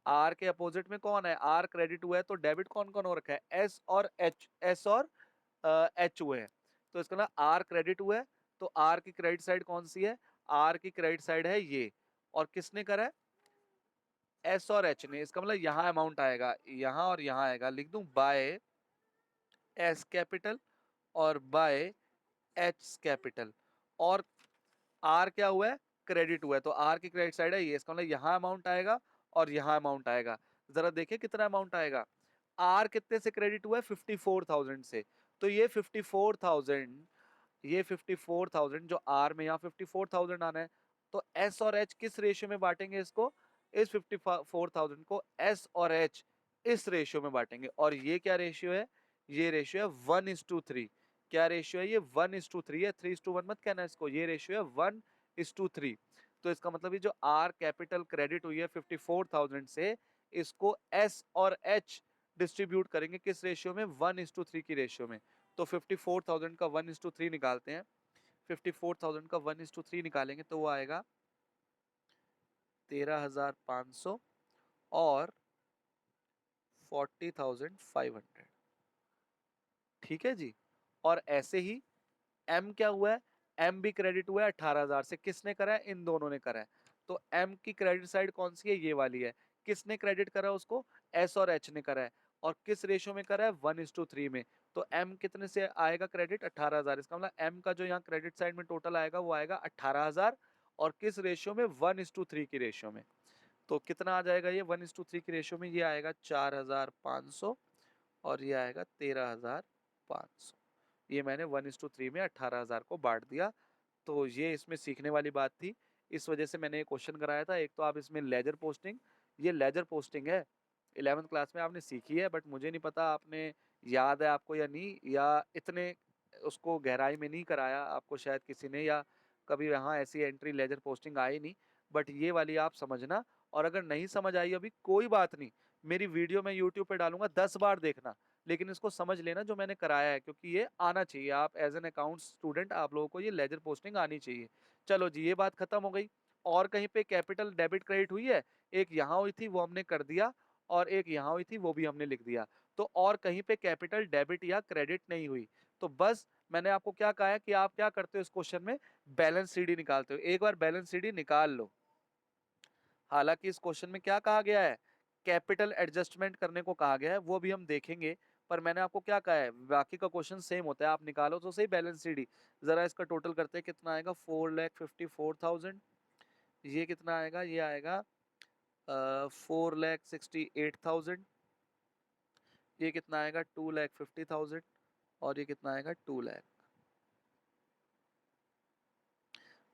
आर के अपोजिट में कौन है, आर क्रेडिट हुआ है, तो डेबिट कौन कौन हो रखा है, एस और एच, एस और एच हुए हैं। तो इसका ना आर क्रेडिट हुआ है, तो आर की क्रेडिट साइड कौन सी है, आर की क्रेडिट साइड है ये, और किसने करा है, एस और एच ने। इसका मतलब यहां अमाउंट आएगा, यहां और यहां आएगा, लिख दूं बाय एस कैपिटल और बाय एच कैपिटल। और आर क्या हुआ है, क्रेडिट हुआ है, तो आर की क्रेडिट साइड है ये, इसका मतलब यहां अमाउंट आएगा और यहां अमाउंट आएगा। जरा देखिए कितना अमाउंट आएगा, आर कितने से क्रेडिट हुआ है, 54,000 से। तो ये 54,000, ये 54,000 जो आर में, यहाँ 54,000 आना है। तो एस और एच किस रेशियो में बांटेंगे इसको, इस 54,000 को एस और एच इस रेशियो में बांटेंगे। और ये क्या रेशियो है, ये रेशियो है 1:3। क्या रेशियो है ये, 1:3 है, 3:1 मत कहना इसको, ये रेशियो है 1:3। तो इसका मतलब ये जो आर कैपिटल क्रेडिट हुई है 54,000 से, इसको एस और एच डिस्ट्रीब्यूट करेंगे किस रेशियो में, 1:3 की रेशियो में। तो 54,000 का 1:3 निकालते हैं, 54,000 का 1:3 निकालेंगे तो वो आएगा 13,500 और 40,500। ठीक है जी। और ऐसे ही एम क्या हुआ है, एम भी क्रेडिट हुआ है 18,000 से, किसने करा है, इन दोनों ने करा है। तो एम की क्रेडिट साइड कौन सी है, ये वाली है, किसने क्रेडिट करा है उसको, एस और एच ने करा है, और किस रेशियो में करा है, 1:3 में। तो एम कितने से आएगा क्रेडिट, 18,000। इसका मतलब एम का जो यहाँ क्रेडिट साइड में टोटल आएगा वो आएगा 18,000, और किस रेशियो में, 1:3 की रेशियो में। तो कितना आ जाएगा ये 1:3 की रेशियो में, ये आएगा 4,500 और ये आएगा 13,500। ये मैंने 1:3 में 18,000 को बांट दिया। तो ये इसमें सीखने वाली बात थी, इस वजह से मैंने ये क्वेश्चन कराया था। एक तो आप इसमें लेजर पोस्टिंग, ये लेजर पोस्टिंग है, 11th क्लास में आपने सीखी है, बट मुझे नहीं पता आपने याद है आपको या नहीं, या इतने उसको गहराई में नहीं कराया आपको शायद किसी ने, या कभी यहाँ ऐसी एंट्री लेजर पोस्टिंग आई नहीं। बट ये वाली आप समझना, और अगर नहीं समझ आई अभी कोई बात नहीं, मेरी वीडियो मैं यूट्यूब पे डालूंगा, 10 बार देखना, लेकिन इसको समझ लेना जो मैंने कराया है, क्योंकि ये आना चाहिए, आप एज एन अकाउंट स्टूडेंट आप लोगों को ये लेजर पोस्टिंग आनी चाहिए। चलो जी, ये बात खत्म हो गई। और कहीं पे कैपिटल डेबिट क्रेडिट हुई है, एक यहाँ हुई थी वो हमने कर दिया, और एक यहाँ हुई थी वो भी हमने लिख दिया। तो और कहीं पे कैपिटल डेबिट या क्रेडिट नहीं हुई, तो बस मैंने आपको क्या कहा है कि आप क्या करते हो इस क्वेश्चन में, बैलेंस सीडी निकालते हो। एक बार बैलेंस सीडी निकाल लो। हालांकि इस क्वेश्चन में क्या कहा गया है, कैपिटल एडजस्टमेंट करने को कहा गया है, वो भी हम देखेंगे। पर मैंने आपको क्या कहा है, बाकी का क्वेश्चन सेम होता है, आप निकालो तो सही बैलेंस सीडी। जरा इसका टोटल करते हैं, कितना आएगा, 4,54,000। ये कितना आएगा, ये आएगा 4,68,000। ये कितना आएगा, 2,50,000। और ये कितना आएगा, 2,00,000।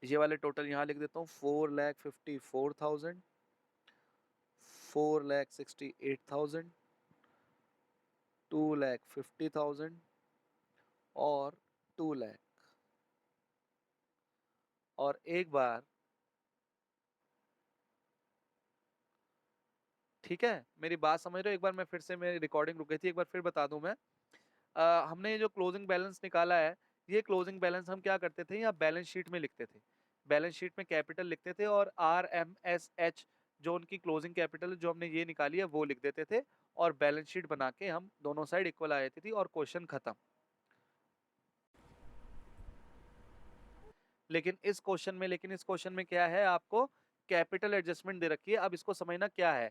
ये वाले टोटल यहाँ लिख देता हूँ, 4,54,000, 4,68,000, 2,50,000 और 2,00,000। और एक बार, ठीक है, मेरी बात समझ रहे हो, एक बार मैं फिर से, मेरी रिकॉर्डिंग रुक गई थी, एक बार फिर बता दूं मैं। हमने ये जो क्लोजिंग बैलेंस निकाला है, ये क्लोजिंग बैलेंस हम क्या करते थे, या बैलेंस शीट में लिखते थे। बैलेंस शीट में कैपिटल लिखते थे, और आर एम एस एच जो उनकी क्लोजिंग कैपिटल जो हमने ये निकाली है वो लिख देते थे, और बैलेंस शीट बना के हम दोनों साइड इक्वल आ जाती थी, और क्वेश्चन खत्म। लेकिन इस क्वेश्चन में क्या है, आपको कैपिटल एडजस्टमेंट दे रखी है। अब इसको समझना क्या है,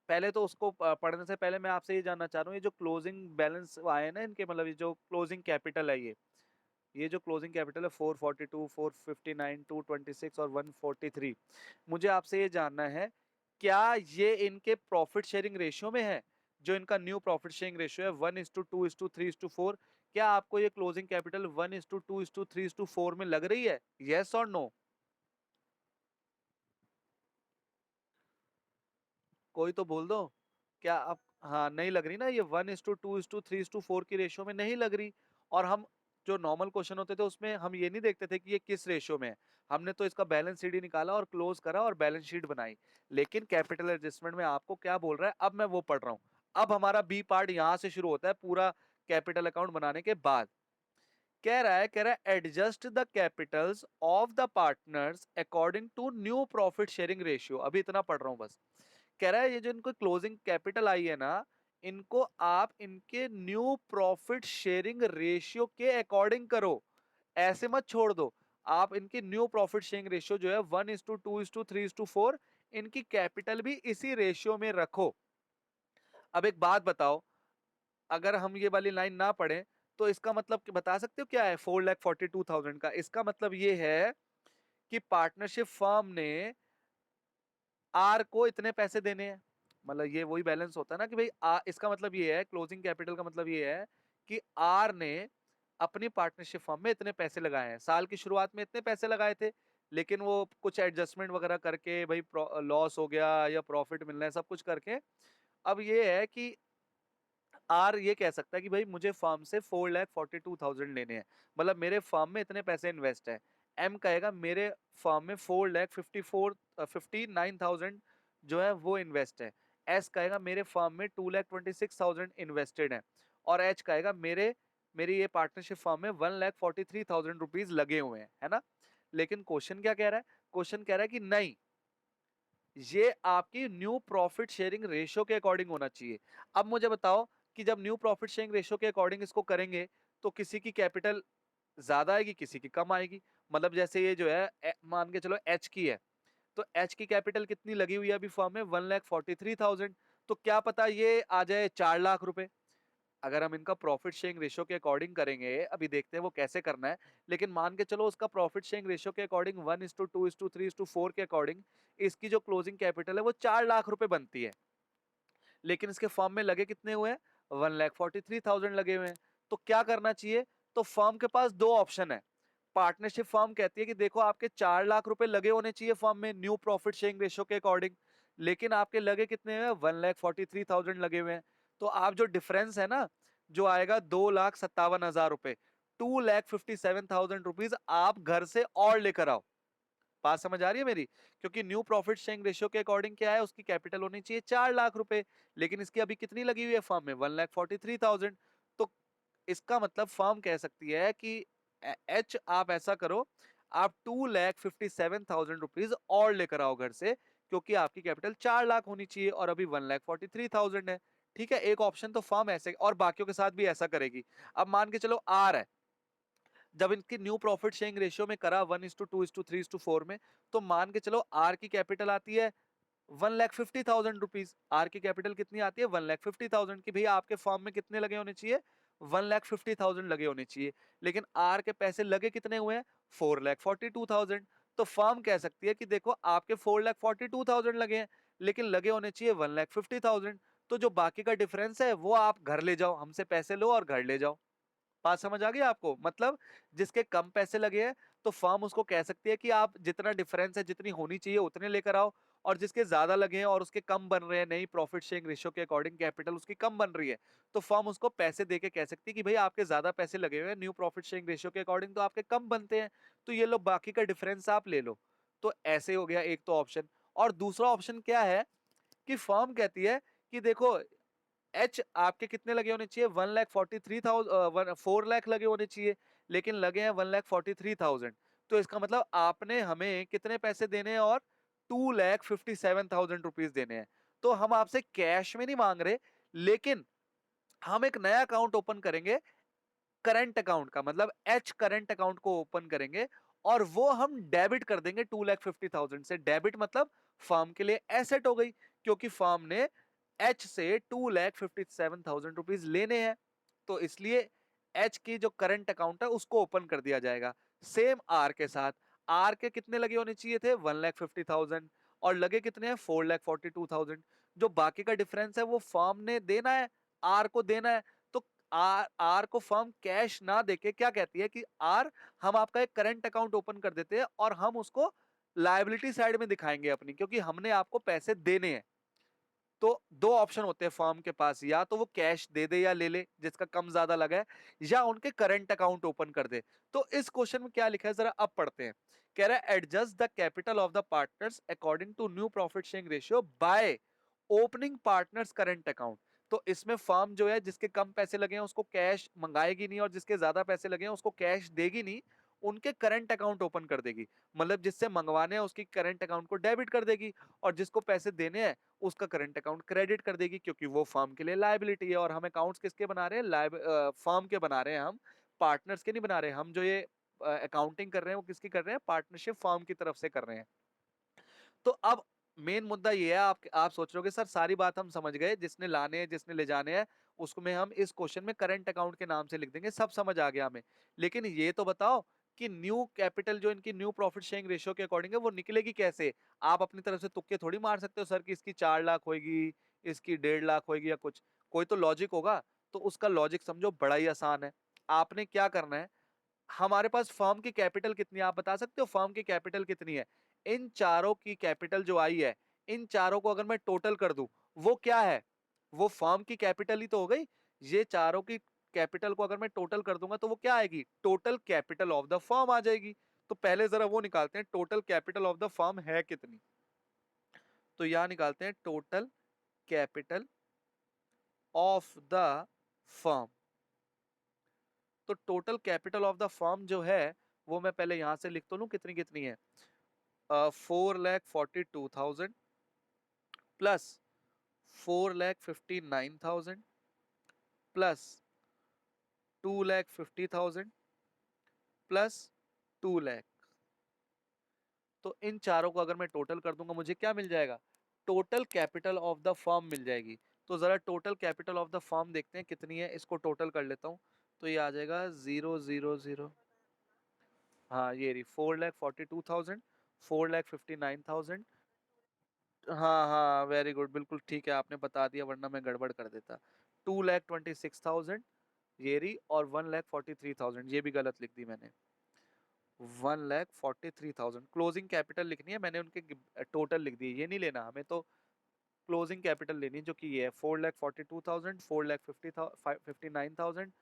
पहले तो उसको पढ़ने से पहले मैं आपसे ये जानना चाह रहा हूँ, ये जो क्लोजिंग बैलेंस आए ना इनके, मतलब ये जो क्लोजिंग कैपिटल है, ये जो क्लोजिंग कैपिटल है 442, 459, 226 और 143, मुझे आपसे ये जानना है, क्या ये इनके प्रॉफिट शेयरिंग रेशियो में है, जो इनका न्यू प्रॉफिट शेयरिंग रेशियो है 1:2:3:4, क्या आपको ये क्लोजिंग कैपिटल 1:2:3:4 में लग रही है, यस और नो? कोई तो बोल दो, क्या आप हाँ, नहीं लग रही ना, ये 1:2:3:4 की रेशियो में नहीं लग रही। और हम जो नॉर्मल क्वेश्चन होते थे उसमें हम ये नहीं देखते थे कि ये किस रेशियो में है। हमने तो इसका बैलेंस शीट ही निकाला और क्लोज करा और बैलेंस शीट बनाई। लेकिन कैपिटल एडजस्टमेंट में आपको क्या बोल रहा है, अब मैं वो पढ़ रहा हूँ। अब हमारा बी पार्ट यहाँ से शुरू होता है पूरा कैपिटल अकाउंट बनाने के बाद। कह रहा है adjust the capitals of the partners according to new profit sharing ratio. अभी इतना पढ़ रहा हूँ बस। कह रहा है ये जो इनको क्लोजिंग कैपिटल आई है ना, इनको आप इनके न्यू प्रॉफिट शेयरिंग रेशियो के अकॉर्डिंग करो, ऐसे मत छोड़ दो। आप इनकी न्यू प्रॉफिट शेयरिंग रेशियो जो है 1:2:3:4, इनकी कैपिटल भी इसी रेशियो में रखो। अब एक बात बताओ, अगर हम ये वाली लाइन ना पढ़े तो इसका मतलब बता सकते हो क्या है 4,42,000 का? इसका मतलब ये है कि पार्टनरशिप फर्म ने आर को इतने पैसे देने हैं। मतलब ये वही बैलेंस होता है ना कि भाई इसका मतलब ये है, क्लोजिंग कैपिटल का मतलब ये है कि आर ने अपनी पार्टनरशिप फर्म में इतने पैसे लगाए हैं। साल की शुरुआत में इतने पैसे लगाए थे, लेकिन वो कुछ एडजस्टमेंट वगैरह करके भाई लॉस हो गया या प्रॉफिट मिलना है, सब कुछ करके अब ये है कि आर ये कह सकता है कि भाई मुझे फर्म से 4,42,000 लेने हैं, मतलब मेरे फर्म में इतने पैसे इन्वेस्ट है। एम कहेगा मेरे फर्म में 4,59,000 जो है वो इन्वेस्ट है। एस कहेगा मेरे फर्म में 2,26,000 इन्वेस्टेड है। और एच कहेगा मेरी ये पार्टनरशिप फर्म में 1,43,000 रुपीज लगे हुए हैं, है ना। लेकिन क्वेश्चन क्या कह रहा है? क्वेश्चन कह रहा है कि नहीं, ये आपकी न्यू प्रॉफिट शेयरिंग रेशियो के अकॉर्डिंग होना चाहिए। अब मुझे बताओ कि जब न्यू प्रॉफिट शेयरिंग रेशियो के अकॉर्डिंग इसको करेंगे तो किसी की कैपिटल ज्यादा आएगी, किसी की कम आएगी। मतलब जैसे ये जो है मान के चलो एच की है, तो एच की कैपिटल कितनी लगी हुई है अभी फॉर्म में 1,43,000। तो क्या पता ये आ जाए 4 लाख रुपए। अगर हम इनका प्रॉफिट शेयरिंग रेशियो के अकॉर्डिंग करेंगे, अभी देखते हैं वो कैसे करना है। लेकिन मान के चलो उसका प्रॉफिट शेयरिंग रेशियो के अकॉर्डिंग 1:2:3:4 के अकॉर्डिंग इसकी जो क्लोजिंग कैपिटल है वो 4 लाख रुपए बनती है। लेकिन इसके फर्म में लगे कितने हुए हैं? 1,43,000 लगे हुए हैं। तो क्या करना चाहिए? तो फर्म के पास दो ऑप्शन है। पार्टनरशिप फर्म कहती है कि देखो आपके 4 लाख रुपए लगे होने चाहिए फर्म में न्यू प्रॉफिट शेयरिंग रेशियो के अकॉर्डिंग, लेकिन आपके लगे कितने हुए? 1,43,000 लगे हुए हैं। तो आप जो डिफरेंस है ना, जो आएगा 2,57,000 रुपए, 2,57,000 रुपीज आप घर से और लेकर आओ। बात समझ आ रही है मेरी? क्योंकि न्यू प्रॉफिट शेयरिंग रेशियो के अकॉर्डिंग क्या है, उसकी कैपिटल होनी चाहिए 4 लाख रुपए, लेकिन इसकी अभी कितनी लगी हुई है फर्म में? 1,43,000। तो इसका मतलब फर्म कह सकती है कि एच आप ऐसा करो, आप 2,57,000 रुपीज और लेकर आओ घर से, क्योंकि आपकी कैपिटल 4 लाख होनी चाहिए और अभी 1,43,000 है। ठीक है, एक ऑप्शन तो फर्म ऐसे, और बाकियों के साथ भी ऐसा करेगी। अब मान के चलो आर है, जब इनकी न्यू प्रॉफिट शेयरिंग रेशियो में करा 1:2:3:4 में, तो मान के चलो आर की कैपिटल आती है 1,50,000 रुपीज। आर की कैपिटल कितनी आती है? 1,50,000 की। भैया आपके फॉर्म में कितने लगे होने चाहिए? 1,50,000 लगे होने चाहिए। लेकिन आर के पैसे लगे कितने हुए हैं? 4,42,000। तो फर्म कह सकती है कि देखो आपके 4,42,000 लगे हैं, लेकिन लगे होने चाहिए 1,50,000। तो जो बाकी का डिफरेंस है वो आप घर ले जाओ, हमसे पैसे लो और घर ले जाओ। बात समझ आ गई आपको? मतलब जिसके कम पैसे लगे हैं तो फर्म उसको कह सकती है कि आप जितना डिफरेंस है, जितनी होनी चाहिए उतने लेकर आओ। और जिसके ज्यादा लगे हैं और उसके कम बन रहे हैं, नई प्रॉफिट शेयरिंग रेशियो के अकॉर्डिंग कैपिटल उसकी कम बन रही है, तो फर्म उसको पैसे देके कह सकती है कि भाई आपके ज्यादा पैसे लगे हुए हैं न्यू प्रॉफिट शेयरिंग रेशियो के अकॉर्डिंग, तो आपके कम बनते हैं, तो ये लो बाकी का डिफरेंस आप ले लो। तो ऐसे हो गया एक तो ऑप्शन। और दूसरा ऑप्शन क्या है कि फर्म कहती है कि देखो एच आपके कितने लगे होने चाहिए? 1,43,000, 4 लाख लगे होने चाहिए, लेकिन लगे हैं 1,43,000। तो इसका मतलब आपने हमें कितने पैसे देने हैं? और 2,57,000 रुपीज देने हैं। तो हम आपसे कैश में नहीं मांग रहे, लेकिन हम एक नया अकाउंट ओपन करेंगे, करंट अकाउंट का मतलब एच करंट अकाउंट को ओपन करेंगे, और वो हम डेबिट कर देंगे 2,50,000 से। डेबिट मतलब फर्म के लिए एसेट हो गई, क्योंकि फर्म ने एच से 2,57,000 रुपीज लेने हैं, तो इसलिए एच की जो करंट अकाउंट है उसको ओपन कर दिया जाएगा। सेम आर के साथ, आर के कितने लगे होने चाहिए थे? 1,50,000, और लगे कितने हैं? 4,42,000। जो बाकी का डिफरेंस है वो फर्म ने देना है, आर को देना है। तो आर आर को फर्म कैश ना देके क्या कहती है कि आर, हम आपका एक करंट अकाउंट ओपन कर देते हैं और हम उसको लायबिलिटी साइड में दिखाएंगे अपनी, क्योंकि हमने आपको पैसे देने हैं। तो दो ऑप्शन होते हैं फर्म के पास, या तो वो कैश दे दे या ले ले जिसका कम ज्यादा लगा है, या उनके करंट अकाउंट ओपन कर दे। तो इस क्वेश्चन में क्या लिखा है जरा अब पढ़ते हैं। कह रहा है adjust the capital of the partners according to new profit sharing ratio by opening partners current account. तो इसमें फर्म जो है जिसके कम पैसे लगे हैं उसको कैश मंगाएगी नहीं, और जिसके ज्यादा पैसे लगे हैं उसको कैश देगी नहीं, उनके करंट अकाउंट ओपन कर देगी। मतलब जिससे मंगवाने हैं उसकी करंट अकाउंट को डेबिट कर देगी, और जिसको पैसे देने हैं उसका करंट अकाउंट क्रेडिट कर देगी, क्योंकि वो फर्म के लिए लायबिलिटी है। और हम अकाउंट्स किसके बना रहे हैं? फर्म के बना रहे हैं, हम पार्टनर्स के नहीं बना रहे। हम जो ये अकाउंटिंग कर रहे हैं वो किसकी कर रहे हैं? पार्टनरशिप फर्म की तरफ से कर रहे हैं। तो अब मेन मुद्दा ये है, आप सोच रहे हो कि सर सारी बात हम समझ गए, जिसने लाने हैं जिसने ले जाने हैं उसको में हम इस क्वेश्चन में करंट अकाउंट के नाम से लिख देंगे, सब समझ आ गया हमें। लेकिन ये तो बताओ कि न्यू कैपिटल जो इनकी न्यू प्रॉफिट शेयरिंग रेशियो के अकॉर्डिंग है वो निकलेगी कैसे? आप अपनी तरफ से तुक्के थोड़ी मार सकते हो सर कि इसकी 4 लाख होगी, इसकी 1.5 लाख होगी या कुछ। कोई तो लॉजिक होगा। तो उसका लॉजिक समझो बड़ा ही आसान है। आपने क्या करना है, हमारे पास फर्म की कैपिटल कितनी है आप बता सकते हो? फर्म की कैपिटल कितनी है? इन चारों की कैपिटल जो आई है, इन चारों को अगर मैं टोटल कर दूं, वो क्या है? वो फर्म की कैपिटल ही तो हो गई। ये चारों की कैपिटल को अगर मैं टोटल कर दूंगा तो वो क्या आएगी? Total capital of the firm आ जाएगी। तो पहले जरा वो निकालते हैं, total capital of the firm है कितनी। तो यहां निकालते हैं total capital of the firm. तो total capital of the firm जो है वो मैं पहले यहां से लिख तो लूं कितनी कितनी है। 4,42,000 प्लस 4,59,000 प्लस 2,50,000 प्लस 2 लाख। तो इन चारों को अगर मैं टोटल कर दूंगा मुझे क्या मिल जाएगा? Total capital of the firm मिल जाएगी। तो जरा total capital of the firm देखते हैं कितनी है, इसको टोटल कर लेता हूं। तो ये आ जाएगा 0,0,0। हाँ ये रही 4,42,000, 4,59,000। हाँ हाँ वेरी गुड, बिल्कुल ठीक है आपने बता दिया, वरना मैं गड़बड़ कर देता। 2,26,000 ये रही, और 1,43,000 ये भी गलत लिख दी मैंने। 1,43,000 क्लोजिंग कैपिटल लिखनी है, मैंने उनके टोटल लिख दी, ये नहीं लेना हमें। तो क्लोजिंग कैपिटल लेनी है जो कि ये है 4,42,000, 4,59,000,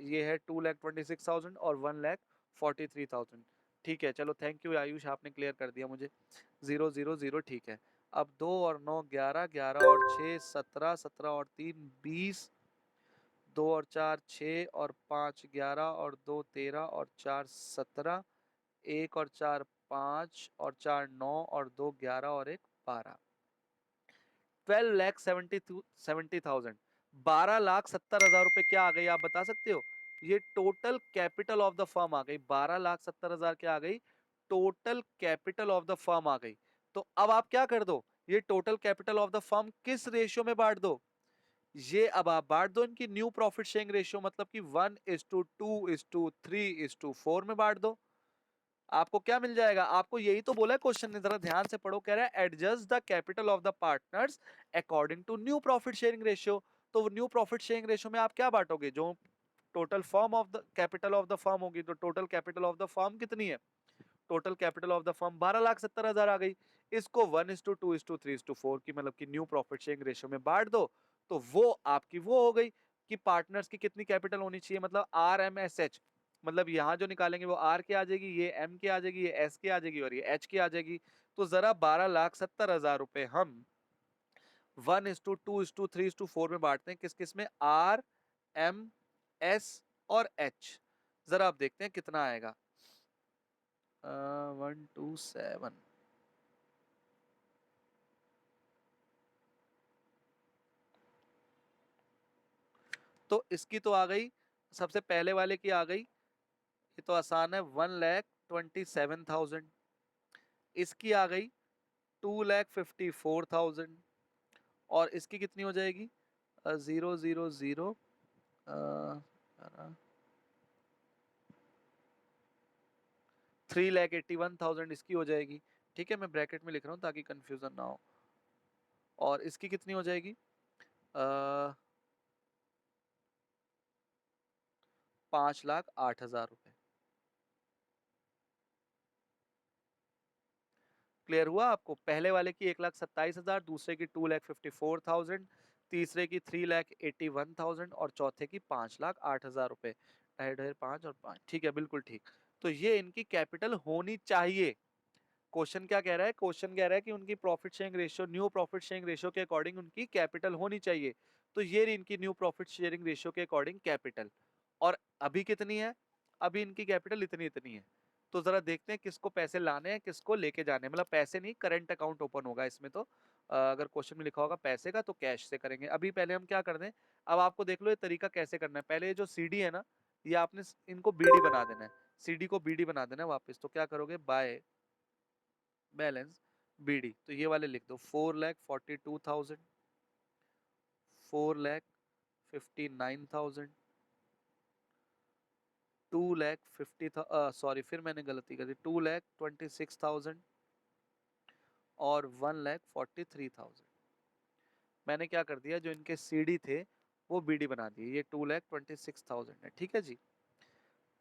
ये है 2,26,000 और 1,43,000। ठीक है चलो, थैंक यू आयुष, आपने क्लियर कर दिया मुझे। 0,0,0 ठीक है। अब 2 और 9 11, 11 और 6 17, 17 और 3 20, 2 और 4 6 और 5 11 और 2 13 और 4 17, 1 और 4 5 और 4 9 और 2 11 और 1 12। 12,70,000, 12,70,000 रुपए क्या आ गई आप बता सकते हो? ये total capital of the firm आ गई। 12,70,000 क्या आ गई? Total capital of the firm आ गई। तो अब आप क्या कर दो, ये total capital of the firm किस रेशियो में बांट दो? ये अब आप बांट दो इनकी न्यू प्रॉफिट शेयरिंग रेशियो, मतलब कि 1:2:3:4 में बांट दो। आपको क्या मिल जाएगा? आपको यही तो बोला है क्वेश्चन ने, जरा ध्यान से पढ़ो। कह रहा है adjust the capital of the partners according to new profit sharing ratio. तो न्यू प्रॉफिट शेयरिंग रेशियो में आप क्या बांटोगे? जो total firm of the capital of the firm होगी, तो total capital of the firm कितनी है? Total capital of the firm 12,70,000 आ गई। इसको 1:2:3:4 की मतलब कि न्यू प्रॉफिट शेयरिंग रेशियो में बांट दो। तो वो आपकी वो हो गई कि पार्टनर्स की कितनी कैपिटल होनी चाहिए, मतलब RMSH। मतलब यहाँ जो निकालेंगे वो R की आ जाएगी, ये M की आ जाएगी, ये S की आ जाएगी और ये H की आ जाएगी। तो जरा 12,70,000 रुपए हम 1:2:3:4 में बांटते हैं, किस किस में? R, M, S और H। जरा आप देखते हैं कितना आएगा। 127। तो इसकी तो आ गई, सबसे पहले वाले की आ गई, ये तो आसान है, 1,27,000। इसकी आ गई 2,54,000। और इसकी कितनी हो जाएगी? 0,0,0 3,81,000 इसकी हो जाएगी। ठीक है, मैं ब्रैकेट में लिख रहा हूँ ताकि कंफ्यूजन ना हो। और इसकी कितनी हो जाएगी? 5,08,000 रुपए। क्लियर हुआ आपको? पहले वाले की 1,27,000, दूसरे की 2,54,000, तीसरे की 3,81,000 और चौथे की 5,08,000 रुपए। 2.5 5 और 5, ठीक है, बिल्कुल ठीक। तो ये इनकी कैपिटल होनी चाहिए। क्वेश्चन क्या कह रहा है? क्वेश्चन कह रहा है कि उनकी profit sharing ratio, new profit sharing ratio के अकॉर्डिंग उनकी कैपिटल होनी चाहिए। तो ये रही इनकी न्यू प्रॉफिट शेयरिंग रेशियो के अकॉर्डिंग कैपिटल। और अभी कितनी है? अभी इनकी कैपिटल इतनी इतनी है। तो जरा देखते हैं किसको पैसे लाने हैं, किसको लेके जाने हैं। मतलब पैसे नहीं, करंट अकाउंट ओपन होगा इसमें। तो अगर क्वेश्चन में लिखा होगा पैसे का तो कैश से करेंगे। अभी पहले हम क्या कर दें, अब आपको देख लो ये तरीका कैसे करना है। पहले जो सीडी है ना, ये आपने इनको बीडी बना देना है, सीडी को बीडी बना देना है वापस। तो क्या करोगे, बाय बैलेंस बीडी, तो ये वाले लिख दो 4,42,000, 4,59,000, 2,50,000, सॉरी फिर मैंने गलती कर दी, 2,26,000 और 1,43,000। मैंने क्या कर दिया, जो इनके सीडी थे वो बीडी बना दिए। ये 2,26,000 है, ठीक है जी।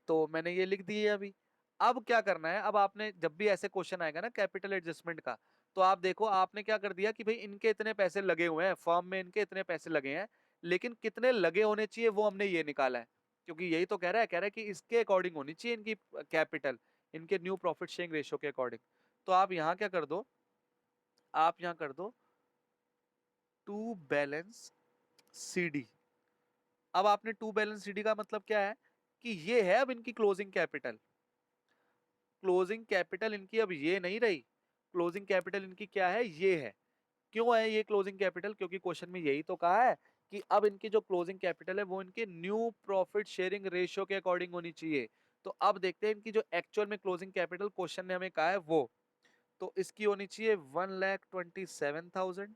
तो मैंने ये लिख दिए अभी। अब क्या करना है, अब आपने जब भी ऐसे क्वेश्चन आएगा ना कैपिटल एडजस्टमेंट का, तो आप देखो आपने क्या कर दिया कि भाई इनके इतने पैसे लगे हुए हैं, फर्म में इनके इतने पैसे लगे हैं, लेकिन कितने लगे होने चाहिए वो हमने ये निकाला है। क्योंकि यही तो कह रहा है कि इसके अकॉर्डिंग होनी चाहिए इनकी कैपिटल, इनके न्यू प्रॉफिट शेयरिंग रेशियो के अकॉर्डिंग। तो आप यहाँ क्या कर दो, आप यहाँ कर दो टू बैलेंस सीडी। अब आपने टू बैलेंस सीडी का मतलब क्या है कि ये है अब इनकी क्लोजिंग कैपिटल। क्लोजिंग कैपिटल इनकी अब ये नहीं रही, क्लोजिंग कैपिटल इनकी क्या है, ये है। क्यों है ये क्लोजिंग कैपिटल? क्योंकि क्वेश्चन में यही तो कहा है कि अब इनकी जो क्लोजिंग कैपिटल है वो इनके न्यू प्रॉफिट शेयरिंग रेशियो के अकॉर्डिंग होनी चाहिए। तो अब देखते हैं इनकी जो एक्चुअल में क्लोजिंग कैपिटल क्वेश्चन ने हमें कहा है वो। तो इसकी होनी चाहिए 1,27,000,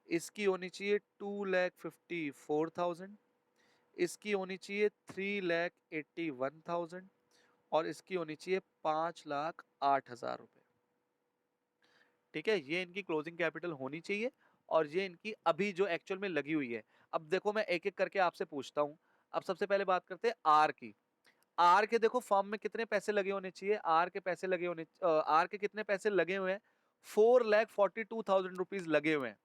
इसकी होनी चाहिए 2,54,000, इसकी होनी चाहिए 3,81,000 और इसकी होनी चाहिए 5,08,000 रुपए। ठीक है, ये इनकी क्लोजिंग कैपिटल होनी चाहिए और ये इनकी अभी जो एक्चुअल में लगी हुई है। अब देखो मैं एक एक करके आपसे पूछता हूं। अब सबसे पहले बात करते हैं आर की। आर के देखो फॉर्म में कितने पैसे लगे होने चाहिए, आर के पैसे लगे होने, आर के कितने पैसे लगे हुए हैं, 4,42,000 रुपीज लगे हुए हैं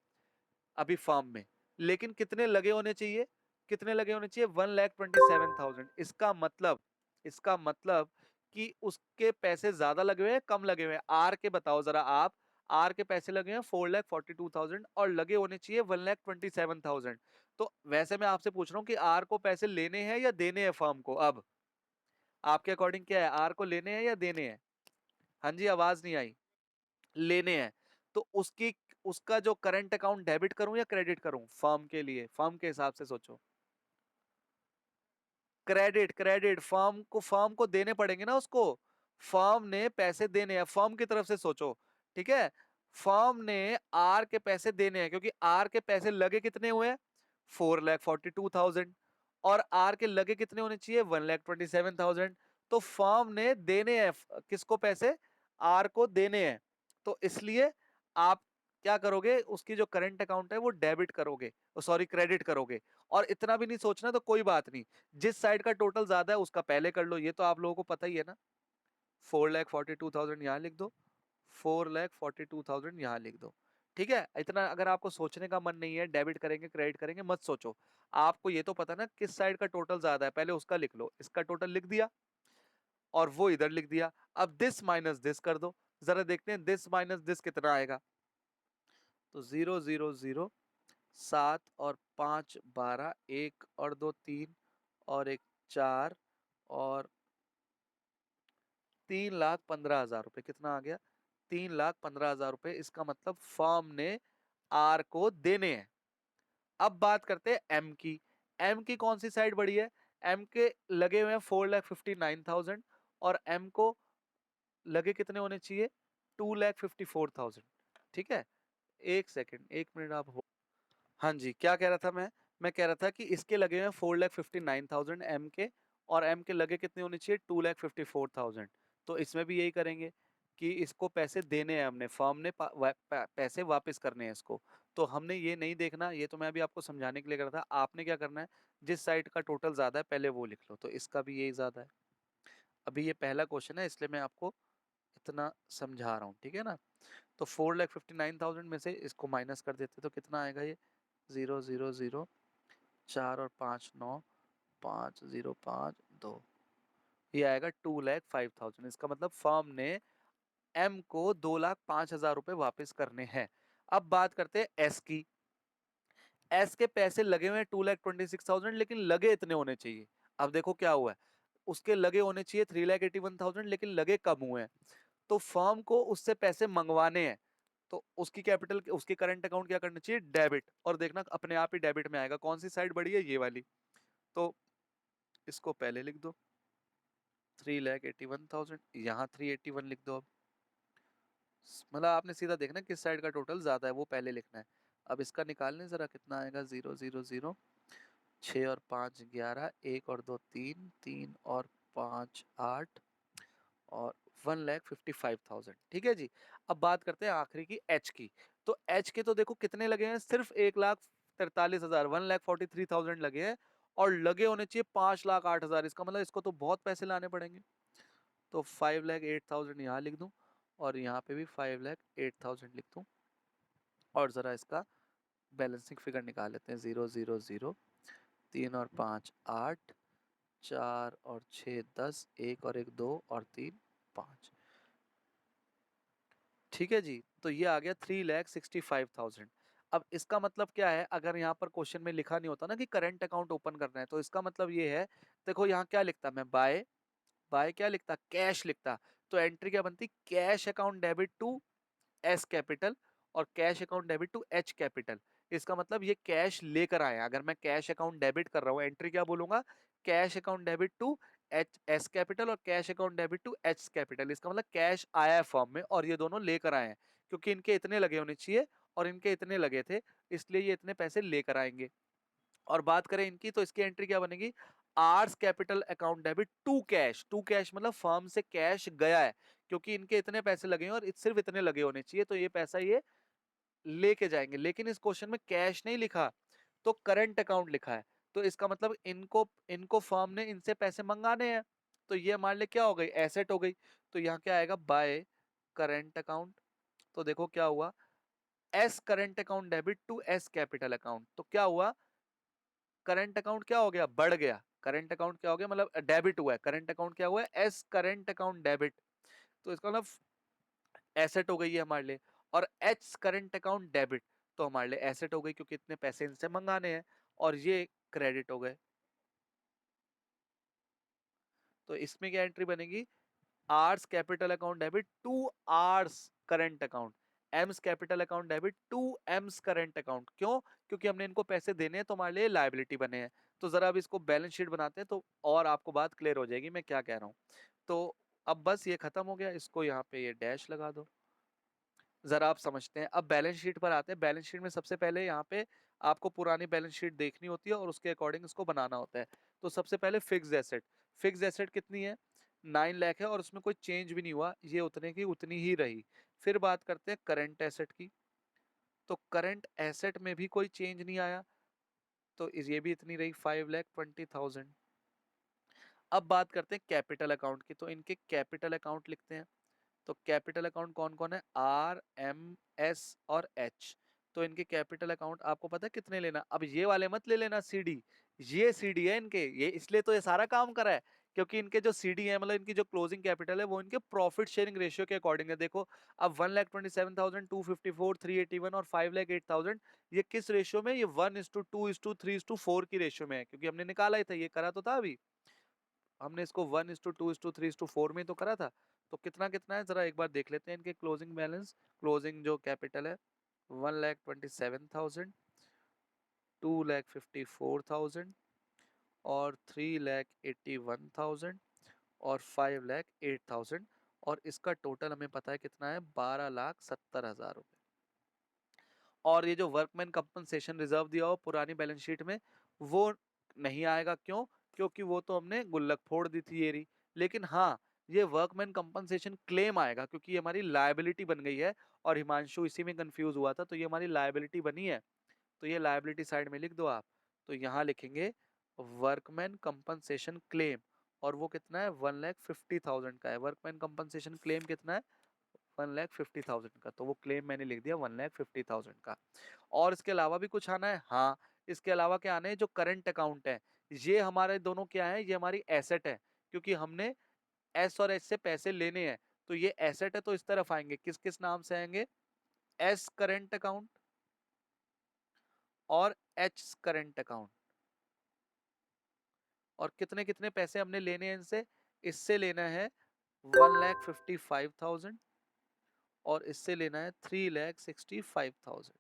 अभी फॉर्म में। लेकिन कितने लगे होने चाहिए, कितने लगे होने चाहिए, 1,27,000। इसका मतलब कि उसके पैसे ज्यादा लगे हुए हैं कम लगे हुए हैं, आर के बताओ जरा आप। आर के पैसे लगे हैं 4,42,000 और लगे होने चाहिए 1,27,000। तो वैसे मैं आपसे पूछ रहा हूँ कि आर को पैसे लेने हैं या देने हैं फर्म को? अब आपके अकॉर्डिंग क्या है, आर को लेने हैं या देने हैं? हाँ जी, आवाज नहीं आई। लेने हैं। तो उसकी, उसका जो करंट अकाउंट डेबिट करूं या क्रेडिट करूं फर्म के लिए? फर्म के हिसाब से सोचो। Credit, credit. फर्म को देने पड़ेंगे ना उसको। फर्म ने पैसे देने हैं, फर्म की तरफ से सोचो। ठीक है, फर्म ने आर के पैसे देने हैं क्योंकि आर के पैसे लगे कितने हुए, 4,42,000 और आर के लगे कितने होने चाहिए, 1,27,000। तो फर्म ने देने हैं किसको पैसे, आर को देने हैं। तो इसलिए आप क्या करोगे, उसकी जो करंट अकाउंट है वो डेबिट करोगे, सॉरी क्रेडिट करोगे। और इतना भी नहीं सोचना तो कोई बात नहीं, जिस साइड का टोटल ज्यादा है उसका पहले कर लो, ये तो आप लोगों को पता ही है ना। 4,42,000 यहाँ लिख दो, 4,42,000 यहाँ लिख दो। ठीक है, इतना अगर आपको सोचने का मन नहीं है, डेबिट करेंगे क्रेडिट करेंगे मत सोचो। आपको ये तो पता ना किस साइड का टोटल ज्यादा है, पहले उसका लिख लो। इसका टोटल लिख दिया और वो इधर लिख दिया। अब दिस माइनस दिस कर दो, जरा देखते हैं दिस माइनस दिस कितना आएगा। तो 0,0,0, 7 और 5 12, 1 और 2 3 और 1 4 और 3,15,000 रुपए। कितना आ गया, 3,15,000 रुपए। इसका मतलब फर्म ने आर को देने हैं। अब बात करते हैं एम की। एम की कौन सी साइड बड़ी है, एम के लगे हुए हैं 4,59,000 और एम को लगे कितने होने चाहिए, 2,54,000। ठीक है, एक सेकंड, एक मिनट आप हो। हाँ जी, क्या कह रहा था मैं कह रहा था कि इसके लगे हुए 4,59,000 एम के, और एम के लगे कितने होने चाहिए, 2,54,000। तो इसमें भी यही करेंगे कि इसको पैसे देने हैं हमने, फर्म ने पैसे वापस करने हैं इसको। तो हमने ये नहीं देखना, ये तो मैं अभी आपको समझाने के लिए कर रहा था। आपने क्या करना है, जिस साइड का टोटल ज्यादा है पहले वो लिख लो। तो इसका भी यही ज्यादा है। अभी ये पहला क्वेश्चन है इसलिए मैं आपको इतना समझा रहा हूँ, ठीक है ना। तो 4,59,000 में से इसको माइनस कर देते तो कितना आएगा, ये 0 0 0 4 और 5 9 5 0 5 2, ये आएगा 2,05,000। इसका मतलब फर्म ने एम को 2,05,000 रुपए वापस करने हैं। अब बात करते हैं एस की। एस के पैसे लगे हुए हैं 2,26,000, लेकिन लगे इतने होने चाहिए। अब देखो क्या हुआ है, उसके लगे होने चाहिए 3,81,000, लेकिन लगे कम हुए हैं। तो फर्म को उससे पैसे मंगवाने हैं, तो उसकी कैपिटल, उसके करंट अकाउंट क्या करना चाहिए, डेबिट। और देखना अपने आप ही डेबिट में आएगा। कौन सी साइड बढ़ी है, ये वाली। तो इसको पहले लिख दो 3,81,000, यहाँ 381 लिख दो। अब मतलब आपने सीधा देखना किस साइड का टोटल ज्यादा है वो पहले लिखना है। अब इसका निकालने जरा, कितना आएगा, 0 0 0 6 और 5 11, 1 और 2 3, 3 और 5 8 और 1,55,000, ठीक है जी। अब बात करते हैं आखिरी की, एच की। तो एच के तो देखो कितने लगे हैं, सिर्फ 1,43,000, 1,43,000 लगे हैं, और लगे होने चाहिए 5,08,000। इसका मतलब इसको तो बहुत पैसे लाने पड़ेंगे। तो 5,08,000 यहाँ लिख दूं, और यहाँ पे भी 5,08,000 लिख दूं, और जरा इसका बैलेंसिंग फिगर निकाल लेते हैं। 0 0 0 3 और 5 8 4 और 6 10, 1 और 1 2 और 3 5, ठीक है जी। तो ये आ गया 3,65,000। अब इसका मतलब क्या है, अगर यहाँ पर क्वेश्चन में लिखा नहीं होता ना कि करंट अकाउंट ओपन करना है, तो इसका मतलब ये है, देखो यहाँ क्या लिखता मैं, बाय, बाय क्या लिखता, कैश लिखता। तो एंट्री क्या बनती, cash account debit to S capital और cash account debit to H capital. इसका मतलब ये कैश लेकर आए। अगर मैं कैश अकाउंट डेबिट कर रहा हूँ, एंट्री क्या बोलूंगा, cash account debit to H S capital और cash account debit to H capital. इसका मतलब कैश आया है फॉर्म में और ये दोनों लेकर आए हैं, क्योंकि इनके इतने लगे होने चाहिए और इनके इतने लगे थे, इसलिए ये इतने पैसे लेकर आएंगे। और बात करें इनकी, तो इसकी एंट्री क्या बनेगी, R's capital account debit to cash. To cash मतलब फर्म से कैश गया है, क्योंकि इनके इतने पैसे लगे हैं और सिर्फ इतने लगे होने चाहिए, तो ये पैसा ये लेके जाएंगे। लेकिन इस क्वेश्चन में कैश नहीं लिखा, तो करंट अकाउंट लिखा है। तो इसका मतलब इनको इनको फर्म ने इनसे पैसे मंगाने हैं, तो ये मान ले क्या हो गई, एसेट हो गई। तो यहाँ क्या आएगा, बाय करंट अकाउंट। तो देखो क्या हुआ, S current account debit to S capital account. तो क्या हुआ, करंट अकाउंट क्या हो गया, बढ़ गया। करंट अकाउंट क्या हो गया, मतलब डेबिट हुआ है। करंट अकाउंट क्या हुआ है, एस करंट अकाउंट डेबिट। तो इसका मतलब एसेट हो गई है हमारे लिए। और एच करंट अकाउंट डेबिट, तो हमारे लिए एसेट हो गई, क्योंकि इतने पैसे इनसे मंगाने हैं। और ये क्रेडिट हो गए। तो इसमें क्या एंट्री बनेगी, R's capital account debit to R's current account, M's capital account debit to M's current account. क्यों, क्योंकि हमने इनको पैसे देने हैं, तो हमारे लिए लायबिलिटी बने हैं। तो जरा अब इसको बैलेंस शीट बनाते हैं, तो और आपको बात क्लियर हो जाएगी मैं क्या कह रहा हूँ। तो अब बस ये खत्म हो गया, इसको यहाँ पे ये डैश लगा दो। जरा आप समझते हैं। अब बैलेंस शीट पर आते हैं। बैलेंस शीट में सबसे पहले यहाँ पे आपको पुरानी बैलेंस शीट देखनी होती है और उसके अकॉर्डिंग इसको बनाना होता है। तो सबसे पहले फिक्स्ड एसेट। फिक्स्ड एसेट कितनी है, 9 लाख है, और उसमें कोई चेंज भी नहीं हुआ, ये उतने की उतनी ही रही। फिर बात करते हैं करंट एसेट की। तो करंट एसेट में भी कोई चेंज नहीं आया, तो ये भी इतनी रही, 5,20,000। अब बात करते हैं कैपिटल अकाउंट की। तो इनके कैपिटल अकाउंट लिखते हैं। तो कैपिटल अकाउंट कौन कौन है, आर एम एस और एच। तो इनके कैपिटल अकाउंट आपको पता है कितने लेना। अब ये वाले मत ले लेना सीडी, ये सीडी है इनके, ये इसलिए तो ये सारा काम करा है, क्योंकि इनके जो सीडी है, मतलब इनकी जो क्लोजिंग कैपिटल है, वो इनके प्रॉफिट शेयरिंग रेशियो के अकॉर्डिंग है। देखो अब 1,27,254, 381 और 5,08,000, ये किस रेशियो में, ये 1:2:3:4 की रेशियो में है, क्योंकि हमने निकाला ही था, ये करा तो था अभी, हमने इसको 1:2:3:4 में तो करा था। तो कितना कितना है जरा एक बार देख लेते हैं इनके क्लोजिंग बैलेंस। क्लोजिंग जो कैपिटल है, 1,27,000, 2,54,000 और 3,81,000 और 5,08,000, और इसका टोटल हमें पता है कितना है, 12,70,000 रुपए। और ये जो वर्कमैन कंपनसेशन रिजर्व दिया हो पुरानी बैलेंस शीट में, वो नहीं आएगा। क्यों, क्योंकि वो तो हमने गुल्लक फोड़ दी थी ये रही। लेकिन हाँ, ये वर्कमैन कंपनसेशन क्लेम आएगा, क्योंकि ये हमारी लायबिलिटी बन गई है। और हिमांशु इसी में कंफ्यूज हुआ था, तो ये हमारी लायबिलिटी बनी है। तो ये लायबिलिटी साइड में लिख दो आप। तो यहाँ लिखेंगे वर्कमैन कंपनसेशन क्लेम, और वो कितना है, 1,50,000 का है। वर्कमैन कंपनसेशन क्लेम कितना है, 1,50,000 का, तो वो क्लेम मैंने लिख दिया 1,50,000 का। और इसके अलावा भी कुछ आना है? हाँ, इसके अलावा क्या आना है, जो करंट अकाउंट है, ये हमारे दोनों क्या है, ये हमारी एसेट है, क्योंकि हमने एस और एच से पैसे लेने हैं, तो ये एसेट है, तो इस तरफ आएंगे, किस किस नाम से आएंगे, एस करंट अकाउंट और एच करंट अकाउंट। और कितने कितने पैसे हमने लेने हैं इनसे, इससे लेना है 1,55,000 और इससे लेना है 3,65,000।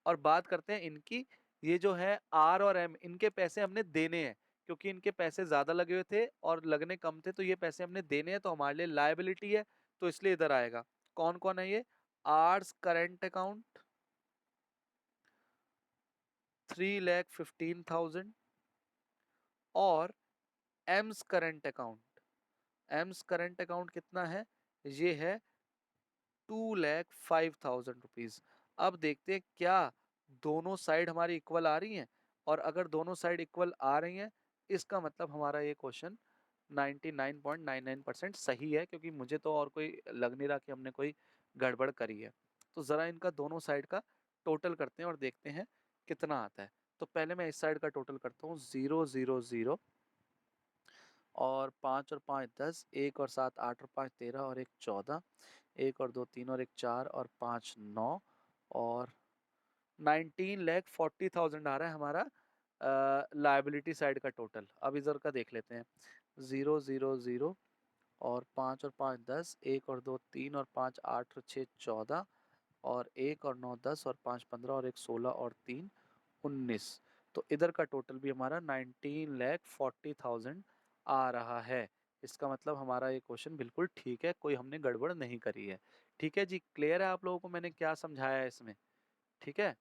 और बात करते हैं इनकी, ये जो है आर और एम, इनके पैसे हमने देने हैं, क्योंकि इनके पैसे ज्यादा लगे हुए थे और लगने कम थे, तो ये पैसे हमने देने हैं, तो हमारे लिए लायबिलिटी है, तो इसलिए इधर आएगा। कौन कौन है ये, आर्स करेंट अकाउंट 3,15,000 और AIIMS current account, AIIMS current account कितना है, ये है 2,05,000 रुपीज। अब देखते हैं क्या दोनों साइड हमारी इक्वल आ रही हैं, और अगर दोनों साइड इक्वल आ रही हैं, इसका मतलब हमारा ये क्वेश्चन 99.99% सही है, क्योंकि मुझे तो और कोई लग नहीं रहा कि हमने कोई गड़बड़ करी है। तो जरा इनका दोनों साइड का टोटल करते हैं और देखते हैं कितना आता है। तो पहले मैं इस साइड का टोटल करता हूँ, 0,0,0 और 5 और 5 10, 1 और 7 8 और 5 13 और 1 14, 1 और 2 3 और 1 4 और 5 9, और 19,40,000 आ रहा है हमारा लायबिलिटी साइड का टोटल। अब इधर का देख लेते हैं, 0,0,0 और 5 और 5 10, 1 और 2 3 और 5 8 और 6 14 और 1 और 9 10 और 5 15 और 1 16 और 3 19। तो इधर का टोटल भी हमारा 19,40,000 आ रहा है। इसका मतलब हमारा ये क्वेश्चन बिल्कुल ठीक है, कोई हमने गड़बड़ नहीं करी है। ठीक है जी, क्लियर है आप लोगों को मैंने क्या समझाया है इसमें? ठीक है।